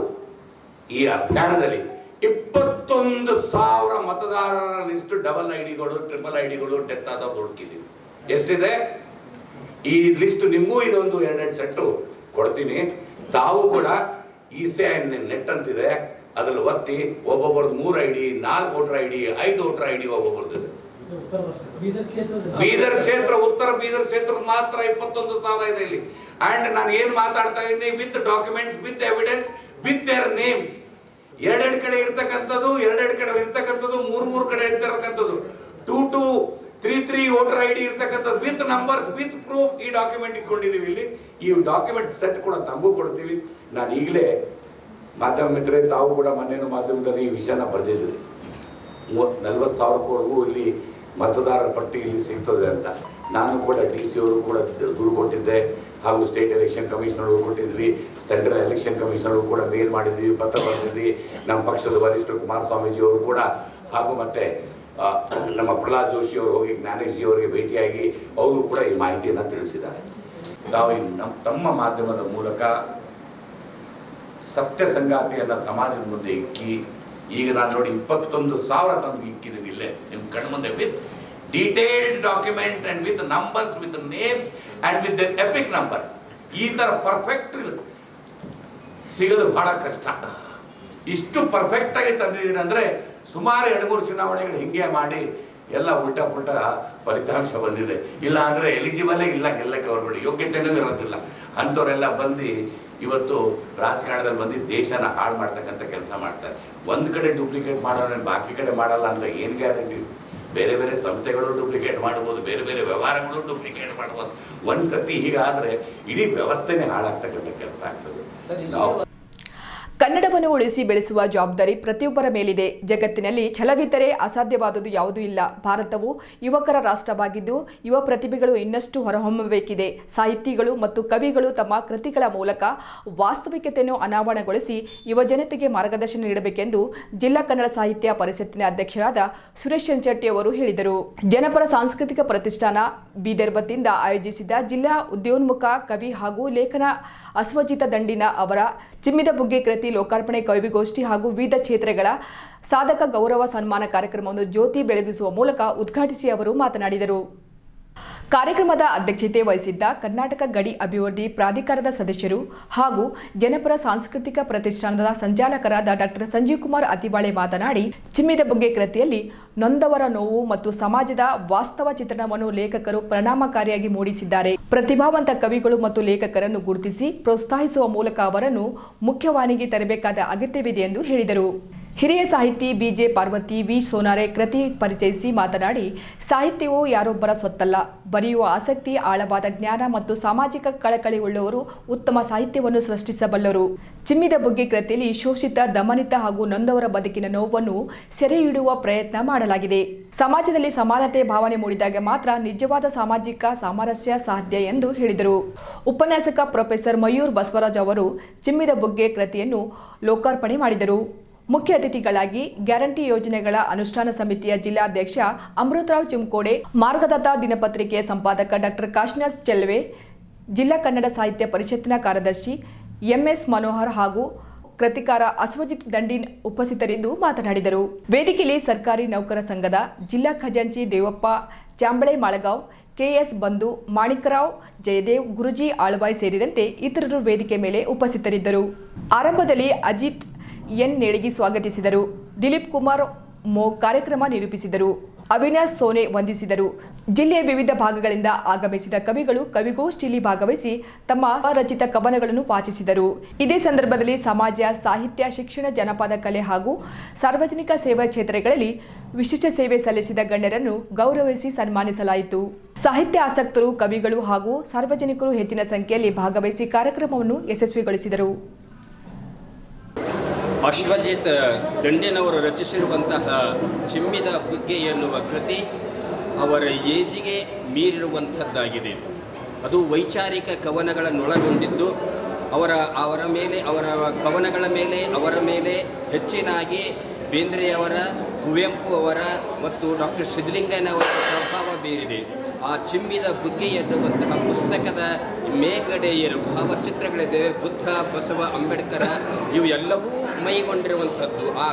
ಈ ಅಭಿಯಾನದಲ್ಲಿ 21,000 ಮತದಾರರ ಲಿಸ್ಟ್ ಡಬಲ್ ಐಡಿಗಳು, ಟ್ರಿಪಲ್ ಐಡಿಗಳು, ಡೆತ್ ಆದವ್ರು ಹುಡುಕಿದ್ದೀವಿ. ಎಷ್ಟಿದೆ ಈ ಲಿಸ್ಟ್? ನಿಮಗೂ ಇದೊಂದು 2 ಸೆಟ್ಟು ಕೊಡ್ತೀನಿ. ತಾವು ಕೂಡ ECI ನೆಟ್ ಅಂತಿದೆ, ಅದ್ರಲ್ಲಿ ಒತ್ತಿ ಒಬ್ಬೊಬ್ಬರದ್ದು 3 ID, 4 voter ID, 5 voter ID ಒಬ್ಬೊಬ್ಬರದ್ದು. ಬೀದರ್ ಕ್ಷೇತ್ರ, ಉತ್ತರ ಬೀದರ್ ಕ್ಷೇತ್ರದ ಮಾತ್ರ 21,000 ಇದೆ ಇಲ್ಲಿ. ಅಂಡ್ ನಾನು ಏನ್ ಮಾತಾಡ್ತಾ ಇದ್ದೀನಿ, with documents, with evidence, with their names. 2 ಕಡೆ ಇರ್ತಕ್ಕಂಥದ್ದು, 2 ಕಡೆ ಇರ್ತಕ್ಕಂಥದ್ದು, 3 ಕಡೆ ಇರ್ತಕ್ಕಂಥದ್ದು, 2233 ವೋಟರ್ ID ಇರ್ತಕ್ಕಂಥದ್ದು, ವಿತ್ ನಂಬರ್ಸ್, ವಿತ್ ಪ್ರೂಫ್. ಈ ಡಾಕ್ಯುಮೆಂಟ್ ಇಟ್ಕೊಂಡಿದ್ದೀವಿ ಇಲ್ಲಿ. ಈ ಡಾಕ್ಯುಮೆಂಟ್ ಸೆಟ್ ಕೂಡ ತಮಗೂ ಕೊಡ್ತೀವಿ. ನಾನು ಈಗಲೇ ಮಾಧ್ಯಮ ಮಿತ್ರರೇ, ತಾವು ಕೂಡ ಮೊನ್ನೆನೂ ಮಾಧ್ಯಮದಲ್ಲಿ ಈ ವಿಷಯನ ಬರೆದಿದ್ರಿ. 40,000ವರೆಗೂ ಇಲ್ಲಿ ಮತದಾರರ ಪಟ್ಟಿ ಇಲ್ಲಿ ಸಿಗ್ತದೆ ಅಂತ. ನಾನು ಕೂಡ DC ಅವರು ಕೂಡ ದೂರು ಕೊಟ್ಟಿದ್ದೆ. ಹಾಗೂ ಸ್ಟೇಟ್ ಎಲೆಕ್ಷನ್ ಕಮಿಷನರ್ಗೂ ಕೊಟ್ಟಿದ್ವಿ, ಸೆಂಟ್ರಲ್ ಎಲೆಕ್ಷನ್ ಕಮಿಷನರ್ಗೂ ಕೂಡ ಮೇಲ್ ಮಾಡಿದ್ವಿ, ಪತ್ರ ಬರೆದಿದ್ವಿ. ನಮ್ಮ ಪಕ್ಷದ ವರಿಷ್ಠರು ಕುಮಾರಸ್ವಾಮೀಜಿ ಅವರು ಕೂಡ ಹಾಗೂ ಮತ್ತೆ ನಮ್ಮ ಪ್ರಹ್ಲಾದ್ ಜೋಶಿ ಅವರು ಹೋಗಿ ಜ್ಞಾನೇಶ್ಜಿ ಅವರಿಗೆ ಭೇಟಿಯಾಗಿ ಅವರು ಕೂಡ ಈ ಮಾಹಿತಿಯನ್ನು ತಿಳಿಸಿದ್ದಾರೆ. ನಾವು ತಮ್ಮ ಮಾಧ್ಯಮದ ಮೂಲಕ ಸತ್ಯ ಸಂಗಾತಿಯನ್ನು ಸಮಾಜದ ಮುಂದೆ ಇಕ್ಕಿ, ಈಗ ನಾನು ನೋಡಿ 21,000 ತನಕ ಇಕ್ಕಿದ್ದೀನಿ ಇಲ್ಲೇ ನಿಮ್ಮ ಕಣ್ಮುಂದೆ, with detailed document and with numbers, with names and with the EPIC number. ಈ ಥರ ಪರ್ಫೆಕ್ಟ್ ಸಿಗೋದು ಬಹಳ ಕಷ್ಟ. ಇಷ್ಟು ಪರ್ಫೆಕ್ಟಾಗಿ ತಂದಿದ್ದೀನಿ ಅಂದರೆ ಸುಮಾರು 2-3 ಚುನಾವಣೆಗಳು ಹಿಂಗೆ ಮಾಡಿ ಎಲ್ಲ ಉಲ್ಟಾ ಪುಲ್ಟಾ ಫಲಿತಾಂಶ ಬಂದಿದೆ. ಇಲ್ಲ ಅಂದರೆ ಎಲಿಜಿಬಲೇ ಇಲ್ಲ ಗೆಲ್ಲಕ್ಕೆ, ಅವ್ರುಗಳು ಯೋಗ್ಯತೆಯೂ ಇರೋದಿಲ್ಲ. ಅಂಥವರೆಲ್ಲ ಬಂದು ಇವತ್ತು ರಾಜಕಾರಣದಲ್ಲಿ ಬಂದು ದೇಶನ ಹಾಳು ಮಾಡ್ತಕ್ಕಂಥ ಕೆಲಸ ಮಾಡ್ತಾರೆ. ಒಂದು ಕಡೆ ಡೂಪ್ಲಿಕೇಟ್ ಮಾಡೋಣ, ಬಾಕಿ ಕಡೆ ಮಾಡಲ್ಲ ಅಂತ ಏನು ಗ್ಯಾರಂಟಿ? ಬೇರೆ ಬೇರೆ ಸಂಸ್ಥೆಗಳು ಡೂಪ್ಲಿಕೇಟ್ ಮಾಡ್ಬೋದು, ಬೇರೆ ಬೇರೆ ವ್ಯವಹಾರಗಳು ಡೂಪ್ಲಿಕೇಟ್ ಮಾಡ್ಬೋದು. ಒಂದು ಸರ್ತಿ ಹೀಗಾದರೆ ಇಡೀ ವ್ಯವಸ್ಥೆನೇ ಹಾಳಾಗ್ತಕ್ಕಂಥ ಕೆಲಸ ಆಗ್ತದೆ. ನಾವು ಕನ್ನಡವನ್ನು ಉಳಿಸಿ ಬೆಳೆಸುವ ಜವಾಬ್ದಾರಿ ಪ್ರತಿಯೊಬ್ಬರ ಮೇಲಿದೆ. ಜಗತ್ತಿನಲ್ಲಿ ಛಲವಿದ್ದರೆ ಅಸಾಧ್ಯವಾದುದು ಯಾವುದೂ ಇಲ್ಲ. ಭಾರತವು ಯುವಕರ ರಾಷ್ಟ್ರವಾಗಿದ್ದು ಯುವ ಪ್ರತಿಭೆಗಳು ಇನ್ನಷ್ಟು ಹೊರಹೊಮ್ಮಬೇಕಿದೆ. ಸಾಹಿತಿಗಳು ಮತ್ತು ಕವಿಗಳು ತಮ್ಮ ಕೃತಿಗಳ ಮೂಲಕ ವಾಸ್ತವಿಕತೆಯನ್ನು ಅನಾವರಣಗೊಳಿಸಿ ಯುವಜನತೆಗೆ ಮಾರ್ಗದರ್ಶನ ನೀಡಬೇಕೆಂದು ಜಿಲ್ಲಾ ಕನ್ನಡ ಸಾಹಿತ್ಯ ಪರಿಷತ್ತಿನ ಅಧ್ಯಕ್ಷರಾದ ಸುರೇಶ್ ಶೆಟ್ಟಿ ಅವರು ಹೇಳಿದರು. ಜನಪರ ಸಾಂಸ್ಕೃತಿಕ ಪ್ರತಿಷ್ಠಾನ ಬೀದರ್ ವತಿಯಿಂದ ಆಯೋಜಿಸಿದ ಜಿಲ್ಲಾ ಉದ್ಯೋನ್ಮುಖ ಕವಿ ಹಾಗೂ ಲೇಖನ ಅಶ್ವಜಿತ ದಂಡಿನ ಅವರ ಚಿಮ್ಮಿದ ಬುಗ್ಗೆ ಕೃತಿ ಲೋಕಾರ್ಪಣೆ ಕವಿಗೋಷ್ಠಿ ಹಾಗೂ ವಿವಿಧ ಕ್ಷೇತ್ರಗಳ ಸಾಧಕ ಗೌರವ ಸನ್ಮಾನ ಕಾರ್ಯಕ್ರಮವನ್ನು ಜ್ಯೋತಿ ಬೆಳಗಿಸುವ ಮೂಲಕ ಉದ್ಘಾಟಿಸಿ ಅವರು ಮಾತನಾಡಿದರು. ಕಾರ್ಯಕ್ರಮದ ಅಧ್ಯಕ್ಷತೆ ವಹಿಸಿದ್ದ ಕರ್ನಾಟಕ ಗಡಿ ಅಭಿವೃದ್ಧಿ ಪ್ರಾಧಿಕಾರದ ಸದಸ್ಯರು ಹಾಗೂ ಜನಪರ ಸಾಂಸ್ಕೃತಿಕ ಪ್ರತಿಷ್ಠಾನದ ಸಂಚಾಲಕರಾದ ಡಾಕ್ಟರ್ ಸಂಜೀವ್ ಕುಮಾರ್ ಅತಿಬಾಳೆ ಮಾತನಾಡಿ, ಚಿಮ್ಮಿದ ಬುಗ್ಗೆ ಕೃತಿಯಲ್ಲಿ ನೊಂದವರ ನೋವು ಮತ್ತು ಸಮಾಜದ ವಾಸ್ತವ ಚಿತ್ರಣವನ್ನು ಲೇಖಕರು ಪರಿಣಾಮಕಾರಿಯಾಗಿ ಮೂಡಿಸಿದ್ದಾರೆ. ಪ್ರತಿಭಾವಂತ ಕವಿಗಳು ಮತ್ತು ಲೇಖಕರನ್ನು ಗುರುತಿಸಿ ಪ್ರೋತ್ಸಾಹಿಸುವ ಮೂಲಕ ಅವರನ್ನು ಮುಖ್ಯವಾಹಿನಿಗೆ ತರಬೇಕಾದ ಅಗತ್ಯವಿದೆ ಎಂದು ಹೇಳಿದರು. ಹಿರಿಯ ಸಾಹಿತಿ ಬಿಜೆ ಪಾರ್ವತಿ ವಿ ಸೋನಾರೆ ಕೃತಿ ಪರಿಚಯಿಸಿ ಮಾತನಾಡಿ, ಸಾಹಿತ್ಯವು ಯಾರೊಬ್ಬರ ಸ್ವತ್ತಲ್ಲ, ಬರೆಯುವ ಆಸಕ್ತಿ, ಆಳವಾದ ಜ್ಞಾನ ಮತ್ತು ಸಾಮಾಜಿಕ ಕಳಕಳಿ ಉಳ್ಳವರು ಉತ್ತಮ ಸಾಹಿತ್ಯವನ್ನು ಸೃಷ್ಟಿಸಬಲ್ಲರು. ಚಿಮ್ಮಿದ ಬುಗ್ಗೆ ಕೃತಿಯಲ್ಲಿ ಶೋಷಿತ, ದಮನಿತ ಹಾಗೂ ನೊಂದವರ ಬದುಕಿನ ನೋವನ್ನು ಸೆರೆ ಹಿಡಿಯುವ ಪ್ರಯತ್ನ ಮಾಡಲಾಗಿದೆ. ಸಮಾಜದಲ್ಲಿ ಸಮಾನತೆ ಭಾವನೆ ಮೂಡಿದಾಗ ಮಾತ್ರ ನಿಜವಾದ ಸಾಮಾಜಿಕ ಸಾಮರಸ್ಯ ಸಾಧ್ಯ ಎಂದು ಹೇಳಿದರು. ಉಪನ್ಯಾಸಕ ಪ್ರೊಫೆಸರ್ ಮಯೂರ್ ಬಸವರಾಜ್ ಅವರು ಚಿಮ್ಮಿದ ಬುಗ್ಗೆ ಕೃತಿಯನ್ನು ಲೋಕಾರ್ಪಣೆ ಮಾಡಿದರು. ಮುಖ್ಯ ಅತಿಥಿಗಳಾಗಿ ಗ್ಯಾರಂಟಿ ಯೋಜನೆಗಳ ಅನುಷ್ಠಾನ ಸಮಿತಿಯ ಜಿಲ್ಲಾಧ್ಯಕ್ಷ ಅಮೃತರಾವ್ ಚಿಮ್ಕೋಡೆ, ಮಾರ್ಗದತ್ತ ದಿನಪತ್ರಿಕೆಯ ಸಂಪಾದಕ ಡಾಕ್ಟರ್ ಕಾಶಿನಾಥ್ ಚೆಲ್ವೆ, ಜಿಲ್ಲಾ ಕನ್ನಡ ಸಾಹಿತ್ಯ ಪರಿಷತ್ತಿನ ಕಾರ್ಯದರ್ಶಿ ಎಂಎಸ್ ಮನೋಹರ್ ಹಾಗೂ ಕೃತಿಕಾರ ಅಶ್ವಜಿತ್ ದಂಡಿನ್ ಉಪಸ್ಥಿತರಿದ್ದು ಮಾತನಾಡಿದರು. ವೇದಿಕೆಯಲ್ಲಿ ಸರ್ಕಾರಿ ನೌಕರ ಸಂಘದ ಜಿಲ್ಲಾ ಖಜಾಂಚಿ ದೇವಪ್ಪ ಚಾಂಬಳೆ ಮಾಳಗಾಂವ್, ಕೆಎಸ್ ಬಂಧು, ಮಾಣಿಕರಾವ್, ಜಯದೇವ್, ಗುರುಜಿ ಆಳ್ವಾಯ್ ಸೇರಿದಂತೆ ಇತರರು ವೇದಿಕೆ ಮೇಲೆ ಉಪಸ್ಥಿತರಿದ್ದರು. ಆರಂಭದಲ್ಲಿ ಅಜಿತ್ ಎನ್ ನೇಳಿಗಿ ಸ್ವಾಗತಿಸಿದರು. ದಿಲೀಪ್ ಕುಮಾರ್ ಮೋ ಕಾರ್ಯಕ್ರಮ ನಿರೂಪಿಸಿದರು. ಅವಿನಾಶ್ ಸೋನೆ ವಂದಿಸಿದರು. ಜಿಲ್ಲೆಯ ವಿವಿಧ ಭಾಗಗಳಿಂದ ಆಗಮಿಸಿದ ಕವಿಗಳು ಕವಿಗೋಷ್ಠಿಯಲ್ಲಿ ಭಾಗವಹಿಸಿ ತಮ್ಮ ರಚಿತ ಕವನಗಳನ್ನು ವಾಚಿಸಿದರು. ಇದೇ ಸಂದರ್ಭದಲ್ಲಿ ಸಮಾಜ, ಸಾಹಿತ್ಯ, ಶಿಕ್ಷಣ, ಜನಪದ ಕಲೆ ಹಾಗೂ ಸಾರ್ವಜನಿಕ ಸೇವಾ ಕ್ಷೇತ್ರಗಳಲ್ಲಿ ವಿಶಿಷ್ಟ ಸೇವೆ ಸಲ್ಲಿಸಿದ ಗಣ್ಯರನ್ನು ಗೌರವಿಸಿ ಸನ್ಮಾನಿಸಲಾಯಿತು. ಸಾಹಿತ್ಯ ಆಸಕ್ತರು, ಕವಿಗಳು ಹಾಗೂ ಸಾರ್ವಜನಿಕರು ಹೆಚ್ಚಿನ ಸಂಖ್ಯೆಯಲ್ಲಿ ಭಾಗವಹಿಸಿ ಕಾರ್ಯಕ್ರಮವನ್ನು ಯಶಸ್ವಿಗೊಳಿಸಿದರು. ಅಶ್ವಜಿತ್ ದಂಡಿನವರು ರಚಿಸಿರುವಂತಹ ಚಿಮ್ಮಿದ ಬುಗ್ಗೆ ಎನ್ನುವ ಕೃತಿ ಅವರ ಏಜಿಗೆ ಮೀರಿರುವಂಥದ್ದಾಗಿದೆ. ಅದು ವೈಚಾರಿಕ ಕವನಗಳನ್ನೊಳಗೊಂಡಿದ್ದು ಅವರ ಕವನಗಳ ಮೇಲೆ ಅವರ ಮೇಲೆ ಹೆಚ್ಚಿನಾಗಿ ಬೇಂದ್ರೆಯವರ, ಕುವೆಂಪು ಅವರ ಮತ್ತು ಡಾಕ್ಟರ್ ಸಿದ್ಧಲಿಂಗಯ್ಯನವರ ಪ್ರಭಾವ ಬೀರಿದೆ. ಆ ಚಿಮ್ಮಿದ ಬುಗ್ಗೆ ಎನ್ನುವಂತಹ ಪುಸ್ತಕದ ಮೇಲ್ಗಡೆ ಏನು ಭಾವಚಿತ್ರಗಳಿದ್ದೇವೆ, ಬುದ್ಧ, ಬಸವ, ಅಂಬೇಡ್ಕರ ಇವು ಎಲ್ಲವೂ ಮೈಗೊಂಡಿರುವಂಥದ್ದು. ಆ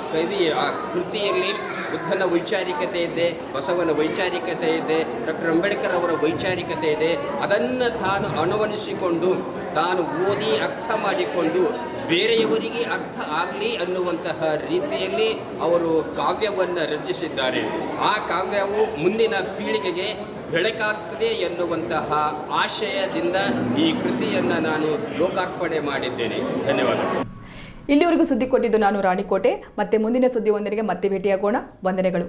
ಕೃತಿಯಲ್ಲಿ ಬುದ್ಧನ ವೈಚಾರಿಕತೆ ಇದೆ, ಬಸವನ ವೈಚಾರಿಕತೆ ಇದೆ, ಡಾಕ್ಟರ್ ಅಂಬೇಡ್ಕರ್ ಅವರ ವೈಚಾರಿಕತೆ ಇದೆ. ಅದನ್ನು ತಾನು ಅನುವನಿಸಿಕೊಂಡು, ತಾನು ಓದಿ ಅರ್ಥ ಮಾಡಿಕೊಂಡು ಬೇರೆಯವರಿಗೆ ಅರ್ಥ ಆಗಲಿ ಅನ್ನುವಂತಹ ರೀತಿಯಲ್ಲಿ ಅವರು ಕಾವ್ಯವನ್ನು ರಚಿಸಿದ್ದಾರೆ. ಆ ಕಾವ್ಯವು ಮುಂದಿನ ಪೀಳಿಗೆಗೆ ಬೆಳಕಾಗ್ತದೆ ಎನ್ನುವಂತಹ ಆಶಯದಿಂದ ಈ ಕೃತಿಯನ್ನು ನಾನು ಲೋಕಾರ್ಪಣೆ ಮಾಡಿದ್ದೇನೆ. ಧನ್ಯವಾದಗಳು. ಇಲ್ಲಿವರೆಗೂ ಸುದ್ದಿ ಕೊಟ್ಟಿದ್ದು ನಾನು ರಾಣಿಕೋಟೆ. ಮತ್ತೆ ಮುಂದಿನ ಸುದ್ದಿಯೊಂದರಿಗೆ ಮತ್ತೆ ಭೇಟಿಯಾಗೋಣ. ವಂದನೆಗಳು.